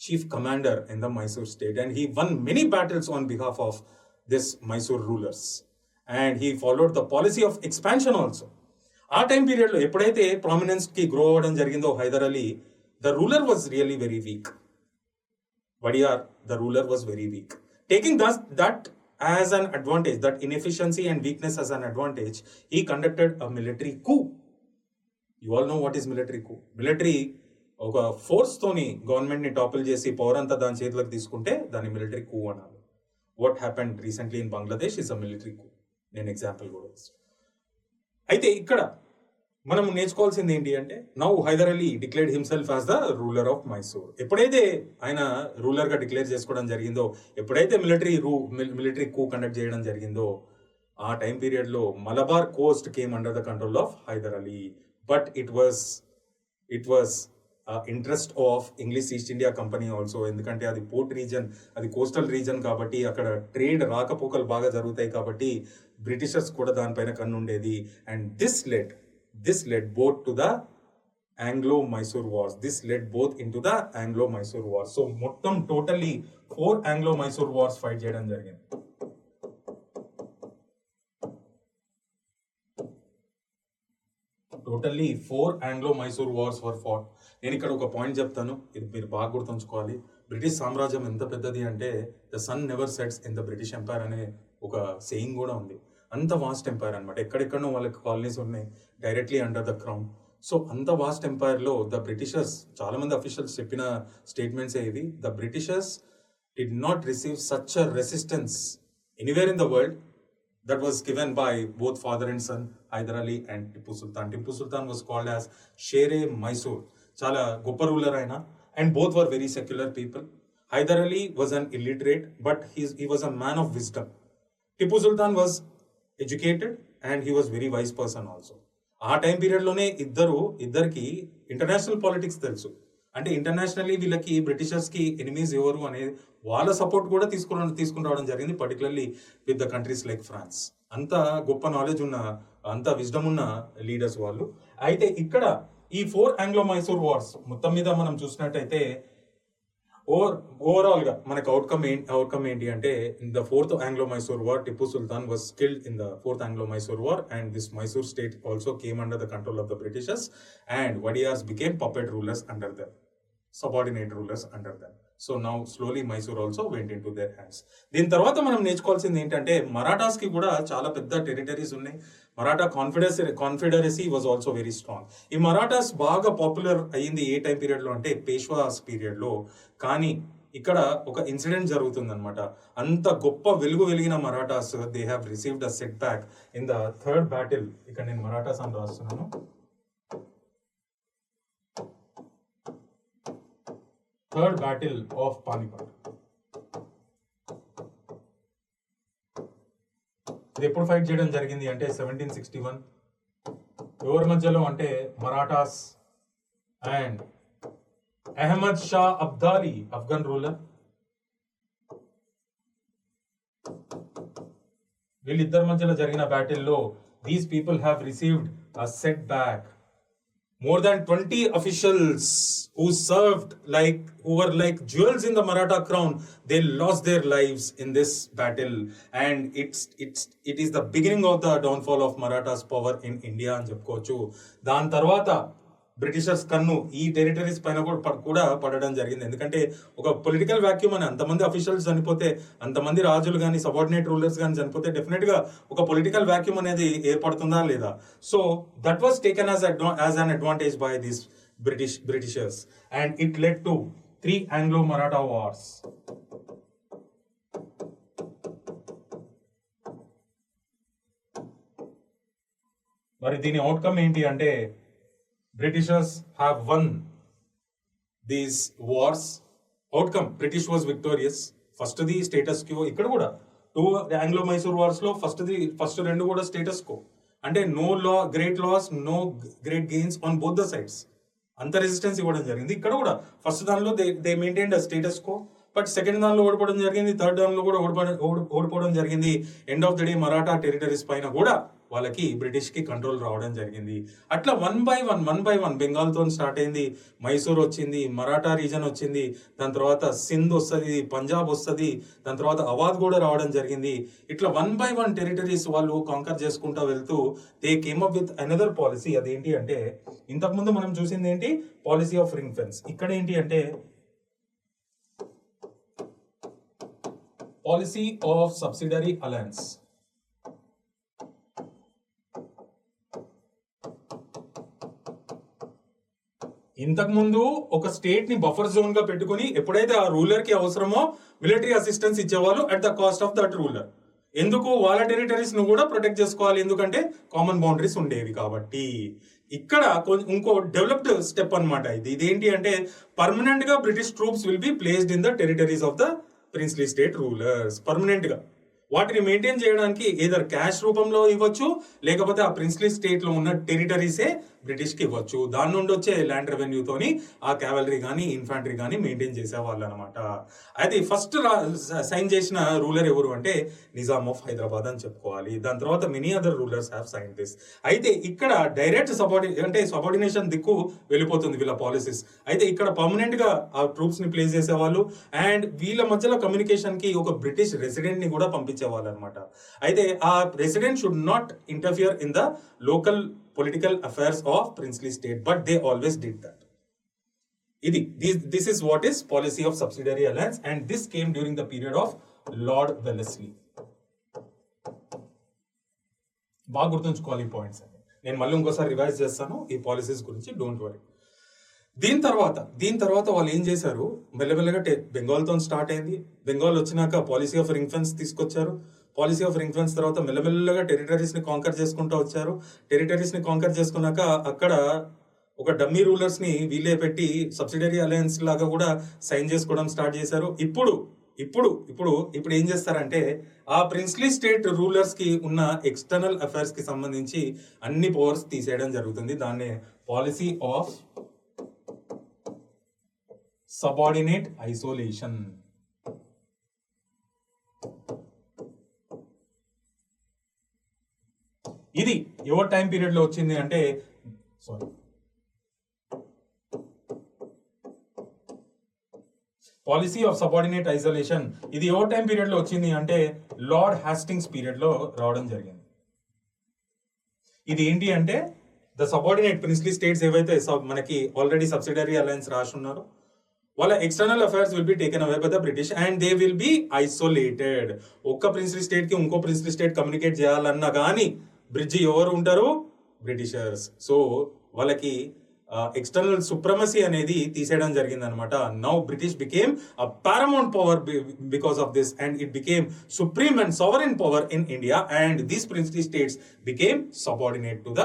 chief commander in the Mysore state, and he won many battles on behalf of this Mysore rulers, and he followed the policy of expansion also. ఆ time period లో ఎప్పుడైతే prominence కి grow అవ్వడం జరిగిందో Hyder Ali, the ruler was really very weak. Wadiyar, the ruler, was very weak. Taking that as an advantage, that inefficiency and weakness as an advantage, he conducted a military coup. You all know what is military coup. Military ఒక force తోని government ని topple చేసి power అంతా దాని చేతులకు తీసుకుంటే దాన్ని military కూ అనాలి. What happened recently in Bangladesh is a military కూ. నేను ఎగ్జాంపుల్ కూడా ఇస్తాను. అయితే ఇక్కడ మనం నేర్చుకోవాల్సింది ఏంటి అంటే, now Hyder Ali declared himself as the ruler of Mysore. ఎప్పుడైతే ఆయన రూలర్ గా డిక్లేర్ చేసుకోవడం జరిగిందో, ఎప్పుడైతే మిలిటరీ కూ కండక్ట్ చేయడం జరిగిందో, ఆ టైం పీరియడ్ లో Malabar coast came under the control of Hyder Ali. But it was interest of English East India Company also. ఎందుకంటే అది పోర్ట్ రీజన్, అది కోస్టల్ రీజన్ కాబట్టి అక్కడ ట్రేడ్ రాకపోకలు బాగా జరుగుతాయి కాబట్టి బ్రిటిషర్స్ కూడా దానిపైన కన్ను ఉండేది. And this led both to the Anglo-Mysore Wars. This led both into the Anglo-Mysore Wars. So మొత్తం టోటల్లీ 4 Anglo-Mysore Wars ఫైట్ చేయడం జరిగింది. Totally 4 Anglo-Mysore Wars were fought. నేను ఇక్కడ ఒక పాయింట్ చెప్తాను, ఇది మీరు బాగా గుర్తుంచుకోవాలి. బ్రిటిష్ సామ్రాజ్యం ఎంత పెద్దది అంటే the sun never sets in the British empire అనే ఒక సేయింగ్ కూడా ఉంది. అంత వాస్ట్ ఎంపైర్ అనమాట. ఎక్కడెక్కడో వాళ్ళకి కాలనీస్ ఉన్నాయి directly under the crown. So అంత వాస్ట్ ఎంపైర్లో ద బ్రిటిషర్స్, చాలా మంది అఫీషియల్స్ చెప్పిన స్టేట్మెంట్స్ ఇవి, the Britishers did not receive such a resistance anywhere in the world that was given by both father and son, Hyder Ali and Tipu Sultan. Tipu Sultan was called as Shere Mysore. Chala goppa ruler aina, and both were very secular people. Hyder Ali was an illiterate, but he was a man of wisdom. Tipu Sultan was educated and he was very wise person also. ఆ time పీరియడ్లోనే ఇద్దరికి international politics తెలుసు. అంటే internationally వీళ్ళకి బ్రిటిషర్స్కి enemies ఎవరు అనేది వాళ్ళ support కూడా తీసుకుని రావడం జరిగింది, particularly with the countries like France. అంత గొప్ప నాలెడ్జ్ ఉన్న, అంత విజ్డమ్ ఉన్న లీడర్స్ వాళ్ళు. అయితే ఇక్కడ ఈ 4 Anglo-Mysore వార్స్ మొత్తం మీద మనం చూసినట్టయితే ఓవరాల్ గా మనకు అవుట్కమ్ ఏంటి అంటే, in the 4th Anglo-Mysore War, Tipu Sultan was killed in the 4th Anglo-Mysore War, and this Mysore state also came under the control of the Britishers, and Wadiyars became puppet rulers under them, subordinate rulers under them. So now slowly Mysore also went into their hands. దీని తర్వాత మనం నేర్చుకోవాల్సింది ఏంటంటే, మరాఠాస్ కి కూడా చాలా పెద్ద territories ఉన్నాయి. Maratha confederacy was also very strong. ఈ మరాఠాస్ బాగా పాపులర్ అయ్యింది ఏ టైం పీరియడ్ లో అంటే పేష్వాస్ పీరియడ్ లో. కానీ ఇక్కడ ఒక ఇన్సిడెంట్ జరుగుతుంది అనమాట. అంత గొప్ప వెలిగిన Marathas, they have received a set back in the 3rd battle. ఇక్కడ నేను మరాఠాస్ అని రాస్తున్నాను. Third Battle of Panipat. ఇది ఎప్పుడు ఫైట్ చేయడం జరిగింది అంటే 1761. ఎవరి మధ్యలో అంటే Marathas and Ahmad Shah Abdali, Afghan ruler. వీళ్ళిద్దరి మధ్యలో జరిగిన బ్యాటిల్లో these people have received a setback. More than 20 officials who were like jewels in the Maratha crown, they lost their lives in this battle, and it is the beginning of the downfall of Maratha's power in India అని చెప్పుకోవచ్చు. దాని తర్వాత Britishers కన్ను ఈ territories పైన కూడా పడడం జరిగింది. ఎందుకంటే ఒక పొలిటికల్ వాక్యూమ్ అని, అంతమంది అఫీషియల్స్ చనిపోతే, అంతమంది రాజులు కానీ సబార్డినేట్ రూలర్స్ కానీ చనిపోతే డెఫినెట్ గా ఒక పొలిటికల్ వాక్యూమ్ అనేది ఏర్పడుతుందా లేదా. So that was taken as an advantage by this Britishers, and it led to 3 Anglo-Maratha wars. మరి దీని అవుట్కమ్ ఏంటి అంటే, Britishers have won these wars. Outcome, British was victorious. First the status quo. ఇక్కడ కూడా 2 Anglo-Mysore Wars లో first రెండు కూడా status quo. అంటే no great loss, no great gains on both the sides. అంత రెసిస్టెన్స్ ఇవ్వడం జరిగింది. ఇక్కడ కూడా ఫస్ట్ దానిలో they maintained a status quo, but second దానిలో ఓడిపోవడం జరిగింది, థర్డ్ దానిలో కూడా ఓడిపోవడం జరిగింది. End of the day Maratha territories పైన కూడా వాళ్ళకి బ్రిటిష్ కి కంట్రోల్ రావడం జరిగింది. అట్లా వన్ బై వన్ బెంగాల్ తో స్టార్ట్ అయింది, మైసూర్ వచ్చింది, మరాఠా రీజన్ వచ్చింది, దాని తర్వాత సింధ్ వస్తుంది, పంజాబ్ వస్తుంది, దాని తర్వాత అవాద్ కూడా రావడం జరిగింది. ఇట్లా 1 by 1 టెరిటరీస్ వాళ్ళు కాంకర్ చేసుకుంటూ వెళ్తూ they came up with another policy. అదేంటి అంటే, ఇంతకుముందు మనం చూసింది ఏంటి, పాలసీ ఆఫ్ రింగ్ ఫెన్స్. ఇక్కడ ఏంటి అంటే పాలసీ ఆఫ్ సబ్సిడరీ అలయన్స్. ఇంతకుముందు ఒక స్టేట్ ని బఫర్ జోన్ గా పెట్టుకుని ఎప్పుడైతే ఆ రూలర్ కి అవసరమో మిలిటరీ అసిస్టెన్స్ ఇచ్చేవాళ్ళు at the cost of that ruler. ఎందుకు, వాళ్ళ టెరిటరీస్ ను కూడా ప్రొటెక్ట్ చేసుకోవాలి, ఎందుకంటే కామన్ బౌండరీస్ ఉండేవి కాబట్టి. ఇక్కడ ఇంకో డెవలప్డ్ స్టెప్ అనమాట ఇది. ఇదేంటి అంటే, పర్మనెంట్ గా British troops will be placed in the territories of the princely state rulers. Permanent గా వాటిని మెయింటైన్ చేయడానికి ఏదర్ క్యాష్ రూపంలో ఇవ్వచ్చు, లేకపోతే ఆ ప్రిన్స్లీ స్టేట్ లో ఉన్న టెరిటరీసే బ్రిటిష్ కి ఇవ్వచ్చు. దాని నుండి వచ్చే ల్యాండ్ రెవెన్యూతోని ఆ క్యావలరీ కానీ ఇన్ఫాంట్రీ కానీ మెయింటైన్ చేసేవాళ్ళు అనమాట. అది ఫస్ట్ సైన్ చేసిన రూలర్ ఎవరు అంటే నిజాం ఆఫ్ హైదరాబాద్ అని చెప్పుకోవాలి. దాని తర్వాత many other rulers have sign this. అయితే ఇక్కడ డైరెక్ట్ సబార్డినేషన్ దిక్కు వెళ్ళిపోతుంది వీళ్ళ పాలసీస్. అయితే ఇక్కడ పర్మనెంట్ గా ఆ ట్రూప్స్ ని ప్లేస్ చేసేవాళ్ళు అండ్ వీళ్ళ మధ్యలో కమ్యూనికేషన్ కి ఒక బ్రిటిష్ రెసిడెంట్ ని కూడా పంపించేవాళ్ళు అనమాట. అయితే ఆ resident should not interfere in the local political affairs of princely state, but they always did that. This is what is policy of subsidiary alliance, and this came during the period of Lord Wellesley. బాగా గుర్తుంచుకోవాలి ఈ points అని. నేను మళ్ళీ ఇంకోసారి revise చేస్తాను ఈ policies గురించి, డోంట్ వరీ. దీని తర్వాత వాళ్ళు ఏం చేశారు, మెల్లమెల్లగా బెంగాల్తో స్టార్ట్ అయింది. బెంగాల్ వచ్చినాక పాలసీ ఆఫ్ రింగ్ ఫెన్స్ తీసుకొచ్చారు. పాలసీ ఆఫ్ రింగ్ ఫెన్స్ తర్వాత మెల్లమెల్లగా టెరిటరీస్ ని కాంకర్ చేసుకుంటూ వచ్చారు. టెరిటరీస్ ని కాంకర్ చేసుకున్నాక అక్కడ ఒక డమ్మీ రూలర్స్ ని వీళ్ళే పెట్టి సబ్సిడరీ అలయన్స్ లాగా కూడా సైన్ చేసుకోవడం స్టార్ట్ చేశారు. ఇప్పుడు ఏం చేస్తారంటే ఆ ప్రిన్స్లీ స్టేట్ రూలర్స్ కి ఉన్న ఎక్స్టర్నల్ అఫైర్స్ కి సంబంధించి అన్ని పవర్స్ తీసేయడం జరుగుతుంది. దాన్నే పాలసీ ఆఫ్ సబార్డినేట్ ఐసోలేషన్. ఇది ఎవరి టైం పీరియడ్ లో వచ్చింది అంటే పాలసీ ఆఫ్ సబార్డినేట్ ఐసోలేషన్ ఇది ఎవరి టైం పీరియడ్ లో వచ్చింది అంటే లార్డ్ హాస్టింగ్స్ పీరియడ్ లో రావడం జరిగింది. ఇది ఏంటి అంటే ద సబార్డినేట్ ప్రిన్స్లీ స్టేట్స్ ఏవైతే మనకి ఆల్రెడీ సబ్సిడరీ అలయన్స్ రాసి ఉన్నారో వాళ్ళ external affairs will be taken away by the British and they will be isolated. ఒక్క ప్రిన్స్లీ స్టేట్ కి ఇంకో ప్రిన్స్లీ స్టేట్ కమ్యూనికేట్ చేయాలన్నా కానీ బ్రిడ్జ్ ఎవరు ఉంటారు, బ్రిటిషర్స్. సో వాళ్ళకి ఎక్స్టర్నల్ సుప్రమసీ అనేది తీసేయడం జరిగింది అనమాట. Now British became a paramount power because of this and it became supreme and sovereign power in India and these princely states became subordinate to the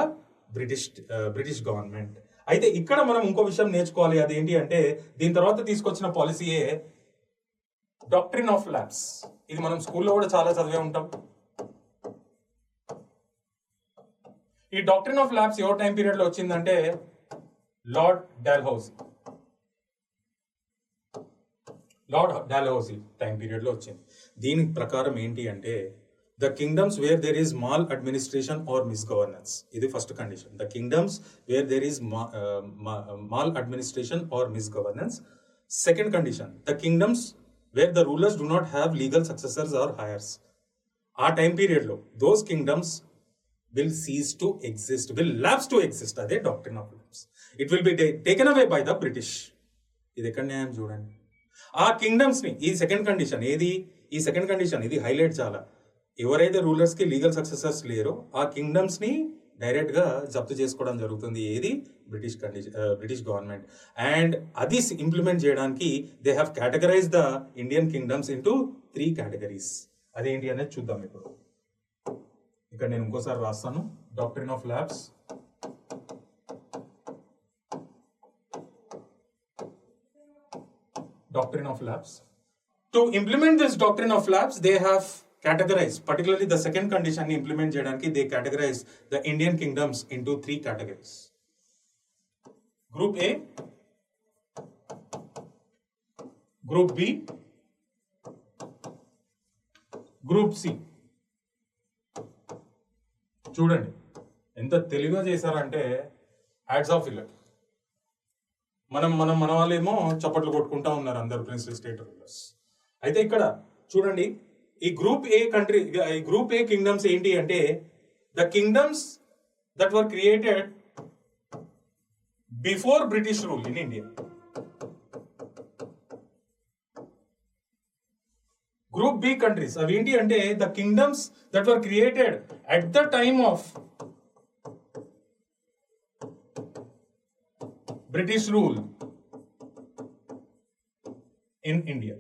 British government. అయితే ఇక్కడ మనం ఇంకో విషయం నేర్చుకోవాలి, అదేంటి అంటే దీని తర్వాత తీసుకొచ్చిన పాలసీయే డాక్ట్రిన్ ఆఫ్ ల్యాబ్స్. ఇది మనం స్కూల్లో కూడా చాలా చదివే ఉంటాం. ఈ డాక్ట్రిన్ ఆఫ్ ల్యాబ్స్ ఎవరి టైం పీరియడ్ లో వచ్చిందంటే లార్డ్ డాల్హౌసీ టైం పీరియడ్ లో వచ్చింది. దీని ప్రకారం ఏంటి అంటే the kingdoms where there is maladministration or misgovernance, ఇది first condition. The kingdoms where there is maladministration or misgovernance. Second condition the kingdoms where the rulers do not have legal successors or heirs. ఆ time period లో those kingdoms will cease to exist, will lapse to exist. అదే doctrine of lapse. It will be taken away by the British. ఇది ఎక్కడ న్యాయం చూడండి. ఆ kingdoms ని ఈ సెకండ్ కండిషన్ ఇది హైలైట్ చాలా. ఎవరైతే రూలర్స్ కి లీగల్ సక్సెసర్స్ లేరో ఆ కింగ్డమ్స్ ని డైరెక్ట్ గా జప్తు చేసుకోవడం జరుగుతుంది. ఏది బ్రిటిష్ గవర్నమెంట్. అండ్ అది ఇంప్లిమెంట్ చేయడానికి they have categorise the Indian kingdoms into 3 categories. అదేంటి అనేది చూద్దాం ఇప్పుడు. ఇక్కడ నేను ఇంకోసారి రాస్తాను. Doctrine of lapse, To implement this doctrine of lapse, they have categorized, particularly the second condition ni implement cheyadaniki, they categorize the Indian kingdoms into 3 categories. Group A, Group B, Group C. చూడండి ఎంత తెలివిగా చేశారంటే hats off వీళ్ళకి. మన వాళ్ళేమో చప్పట్లు కొట్టుకుంటా ఉన్నారు అందరు ప్రిన్స్లీ స్టేట్ రూలర్స్. అయితే ఇక్కడ చూడండి ఈ గ్రూప్ ఏ కింగ్డమ్స్ ఏంటి అంటే the kingdoms that were created before British rule in India. Group B countries అవి ఏంటి అంటే the kingdoms that were created at the time of British rule in India.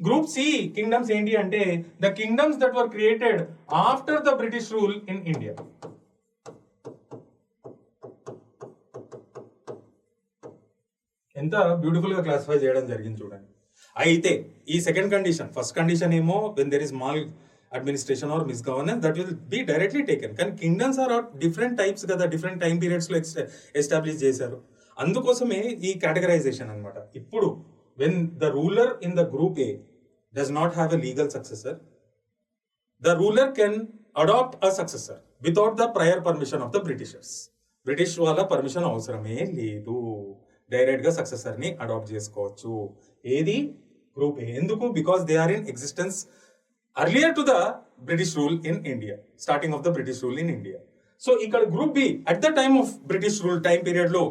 Group C kingdoms ఏంటి అంటే the kingdoms that were created after the British rule in India. ఎంత beautiful గా classify చేయడం జరిగింది చూడండి. అయితే ఈ సెకండ్ కండిషన్, ఫస్ట్ కండిషన్ ఏమో when there is maladministration or మిస్గవర్నెన్స్ that will be directly taken. కానీ కింగ్డమ్స్ ఆర్ డిఫరెంట్ టైప్స్ కదా, డిఫరెంట్ టైం పీరియడ్స్లో ఎస్టాబ్లిష్ చేశారు. అందుకోసమే ఈ కేటగరైజేషన్ అనమాట. ఇప్పుడు when the ruler in the group A does not have a legal successor, the ruler can adopt a successor without the prior permission of the Britishers. British వాళ్ళ permission అవసరమే లేదు, direct గా successor ని adopt చేసుకోవచ్చు. ఏది? Group A. ఎందుకు? Because they are in existence earlier to the British rule in India, starting of the British rule in India. So ఇక్కడ group B at the time of British rule time period లో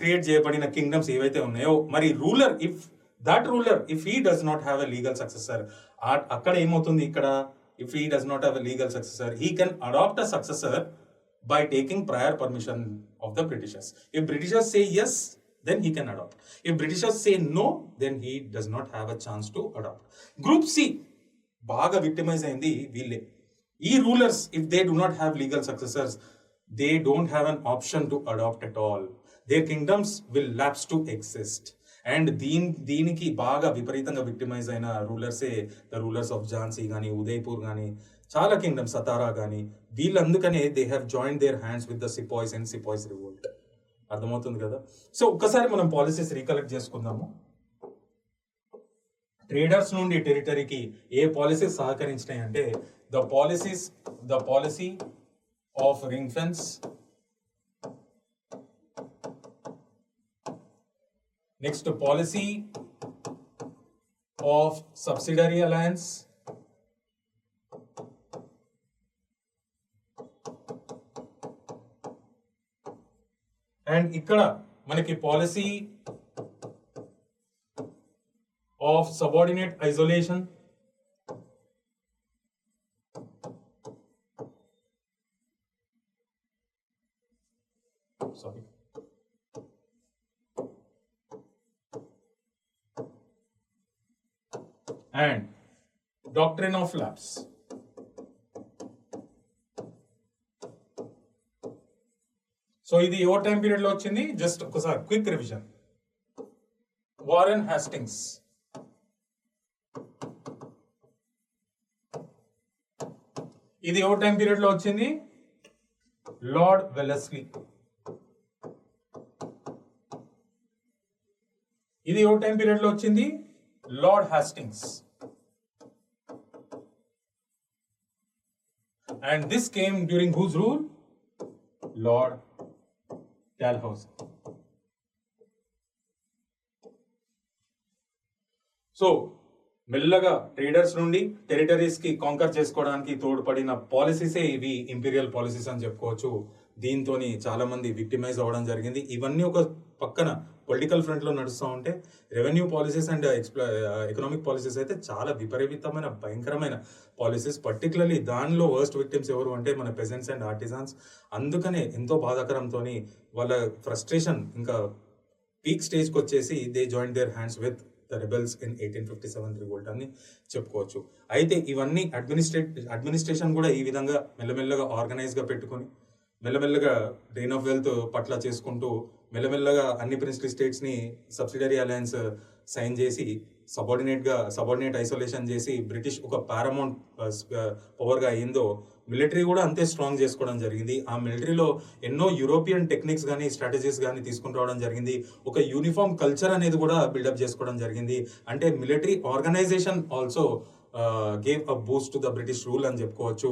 create చేయబడిన kingdoms ఏవైతే ఉన్నాయో, మరి ruler if he does not have a legal successor, అక్కడ ఏమవుతుంది? ఇక్కడ if he does not have a legal successor, he can adopt a successor by taking prior permission of the Britishers. If Britishers say yes, then he can adopt. If Britishers say no, then he does not have a chance to adopt. Group C baga victimize ayindi veelle. E rulers, if they do not have legal successors, they don't have an option to adopt at all. Their kingdoms will lapse to exist. And దీనికి బాగా విపరీతంగా victimise అయిన రూలర్సే the rulers of Jhansi కానీ, ఉదయ్పూర్ కానీ, చాలా kingdoms, Satara కానీ, వీళ్ళందుకనే they have join their hands with the sepoys and sepoys revolt. అర్థమవుతుంది కదా? సో ఒక్కసారి మనం పాలసీస్ రీకలెక్ట్ చేసుకుందాము. ట్రేడర్స్ నుండి టెరిటరీకి ఏ పాలసీస్ సహకరించినాయి అంటే the policy of ring fence, next policy of subsidiary alliance, and ikkada manaki policy of subordinate isolation, sorry, and doctrine of lapse. So ఇది ఏ time period లో వచ్చింది? జస్ట్ ఒకసారి quick revision. Warren Hastings, ఇది ఏ time period లో వచ్చింది? Lord Wellesley. ఇది ఏ time period లో వచ్చింది? Lord Hastings. And this came during whose rule? Lord Dalhousie. So, మెల్లగా ట్రేడర్స్ నుండి టెరిటరీస్ కి కాంకర్ చేసుకోవడానికి తోడ్పడిన పాలసీసే ఇవి ఇంపీరియల్ పాలసీస్ అని చెప్పుకోవచ్చు. దీంతో చాలా మంది విక్టిమైజ్ అవ్వడం జరిగింది. ఇవన్నీ ఒక పక్కన పొలిటికల్ ఫ్రంట్ లో నడుస్తూ ఉంటే, revenue policies and economic policies అయితే చాలా విపరీతమైన భయంకరమైన పాలసీస్. పర్టికులర్లీ దానిలో వర్స్ట్ విక్టిమ్స్ ఎవరు అంటే మన పెజెంట్స్ అండ్ ఆర్టిజన్స్. అందుకనే ఎంతో బాధాకరంతో వాళ్ళ ఫ్రస్ట్రేషన్ ఇంకా పీక్ స్టేజ్కి వచ్చేసి they join their hands with the rebels in 1857 revolt అని చెప్పుకోవచ్చు. అయితే ఇవన్నీ అడ్మినిస్ట్రేషన్ కూడా ఈ విధంగా మెల్లమెల్లగా ఆర్గనైజ్గా పెట్టుకొని మెల్లమెల్లగా డ్రెయిన్ ఆఫ్ వెల్త్ పట్ల చేసుకుంటూ మెల్లమెల్లగా అన్ని ప్రిన్స్లీ స్టేట్స్ని సబ్సిడరీ అలయన్స్ సైన్ చేసి సబార్డినేట్ ఐసోలేషన్ చేసి బ్రిటిష్ ఒక పారామౌంట్ పవర్గా అయిందో, మిలిటరీ కూడా అంతే స్ట్రాంగ్ చేసుకోవడం జరిగింది. ఆ మిలిటరీలో ఎన్నో యూరోపియన్ టెక్నిక్స్ కానీ స్ట్రాటజీస్ కానీ తీసుకుని రావడం జరిగింది. ఒక యూనిఫామ్ కల్చర్ అనేది కూడా బిల్డప్ చేసుకోవడం జరిగింది. అంటే military organisation also gave a boost to the British rule అని చెప్పుకోవచ్చు.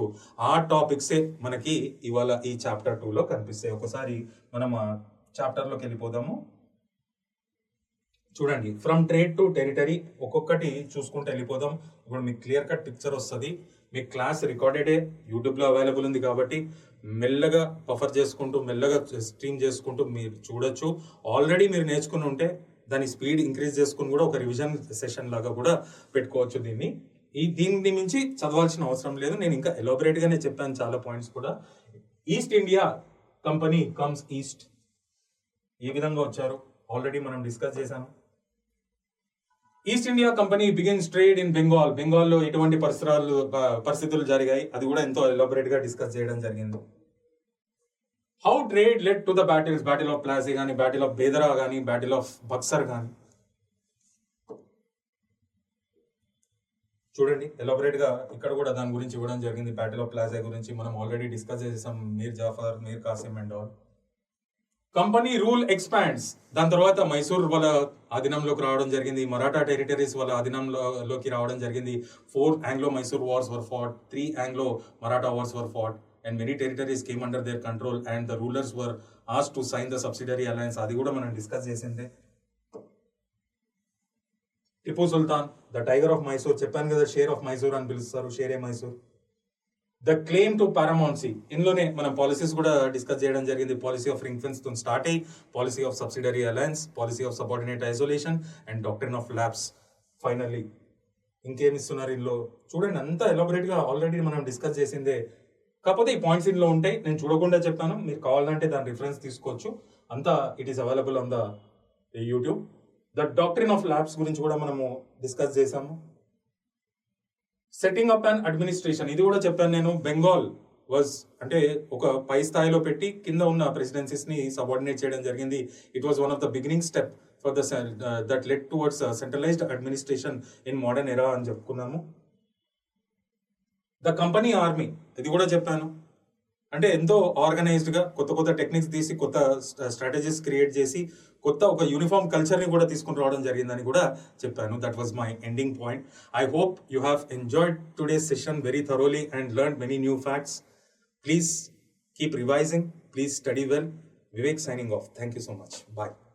ఆ టాపిక్సే మనకి ఇవాళ ఈ చాప్టర్ 2లో కనిపిస్తాయి. ఒకసారి మనం చాప్టర్లోకి వెళ్ళిపోదాము. చూడండి, ఫ్రమ్ ట్రేడ్ టు టెరిటరీ ఒక్కొక్కటి చూసుకుంటూ వెళ్ళిపోదాం. ఇప్పుడు మీకు క్లియర్ కట్ పిక్చర్ వస్తుంది. మీ క్లాస్ రికార్డెడే యూట్యూబ్లో అవైలబుల్ ఉంది కాబట్టి మెల్లగా బఫర్ చేసుకుంటూ మెల్లగా స్ట్రీమ్ చేసుకుంటూ మీరు చూడొచ్చు. ఆల్రెడీ మీరు నేర్చుకుని ఉంటే దాని స్పీడ్ ఇంక్రీజ్ చేసుకుని కూడా ఒక రివిజన్ సెషన్ లాగా కూడా పెట్టుకోవచ్చు. దీన్ని మించి చదవాల్సిన అవసరం లేదు. నేను ఇంకా ఎలాబొరేట్గానే చెప్పాను చాలా పాయింట్స్ కూడా. East India company comes east, ఈ విధంగా వచ్చారు, ఆల్రెడీ మనం డిస్కస్ చేశాము. East India company begins trade in Bengal. బెంగాల్లో ఎటువంటి పరిస్థితులు జరిగాయి అది కూడా ఎంతో ఎలాబొరేట్ గా డిస్కస్ చేయడం జరిగింది. How trade led to the battles, battle of Plassey కానీ, బ్యాటిల్ ఆఫ్ బేదరా కానీ, బ్యాటిల్ ఆఫ్ బక్సర్ కానీ. చూడండి ఎలాబరేట్ గా ఇక్కడ కూడా దాని గురించి ఇవ్వడం జరిగింది. బ్యాటిల్ ఆఫ్ ప్లాజా గురించి మనం ఆల్రెడీ డిస్కస్ చేసాం, Mir Jafar, Mir Qasim and all. Company rule expands. దాని తర్వాత మైసూర్ వాళ్ళ ఆధీనంలోకి రావడం జరిగింది, మరాఠా టెరిటరీస్ వాళ్ళ ఆధీనంలోకి రావడం జరిగింది. 4 Anglo-Mysore wars were fought, 3 Anglo-Maratha wars were fought, and many territories came under their control and the rulers were asked to sign the subsidiary alliance. అది కూడా మనం డిస్కస్ చేసిందే. టిపు సుల్తాన్, ద టైగర్ ఆఫ్ మైసూర్, చెప్పాను కదా, షేర్ ఆఫ్ మైసూర్ అని పిలుస్తారు, షేరే Mysore. The claim to పారామౌన్సీ, ఇందులోనే మనం పాలసీస్ కూడా డిస్కస్ చేయడం జరిగింది. పాలసీ ఆఫ్ రింగ్ ఫెన్స్ తో స్టార్ట్ అయ్యి policy of subsidiary alliance, policy of subordinate isolation and doctrine of labs. Finally ఇంకేమి ఇస్తున్నారు ఇందులో చూడండి, అంతా ఎలాబరేట్ గా ఆల్రెడీ మనం డిస్కస్ చేసిందే. కాకపోతే ఈ పాయింట్స్ ఇందులో ఉంటాయి, నేను చూడకుండా చెప్పాను, మీరు కావాలంటే దాని రిఫరెన్స్ తీసుకోవచ్చు. అంతా it is available on the YouTube. The doctrine of labs గురించి కూడా మనము డిస్కస్ చేసాము. సెట్టింగ్ అప్ అండ్ అడ్మినిస్ట్రేషన్, ఇది కూడా చెప్పాను నేను. బెంగాల్ వాజ్ అంటే ఒక పై స్థాయిలో పెట్టి కింద ఉన్న ప్రెసిడెన్సీస్ ని సబార్డినేట్ చేయడం జరిగింది. It was one of the beginning step for the that led towards centralised administration in modern era అని చెప్పుకున్నాము. ద కంపెనీ ఆర్మీ, ఇది కూడా చెప్పాను. అంటే ఎంతో ఆర్గనైజ్డ్ గా కొత్త కొత్త టెక్నిక్స్ తీసి కొత్త స్ట్రాటజీస్ క్రియేట్ చేసి కొత్త ఒక యూనిఫామ్ కల్చర్ ని కూడా తీసుకుని రావడం జరిగిందని కూడా చెప్పాను. That was my ending point. I hope you have enjoyed today's session very thoroughly and learn many new facts. Please keep revising, please study well. Vivek signing off. Thank you so much. Bye.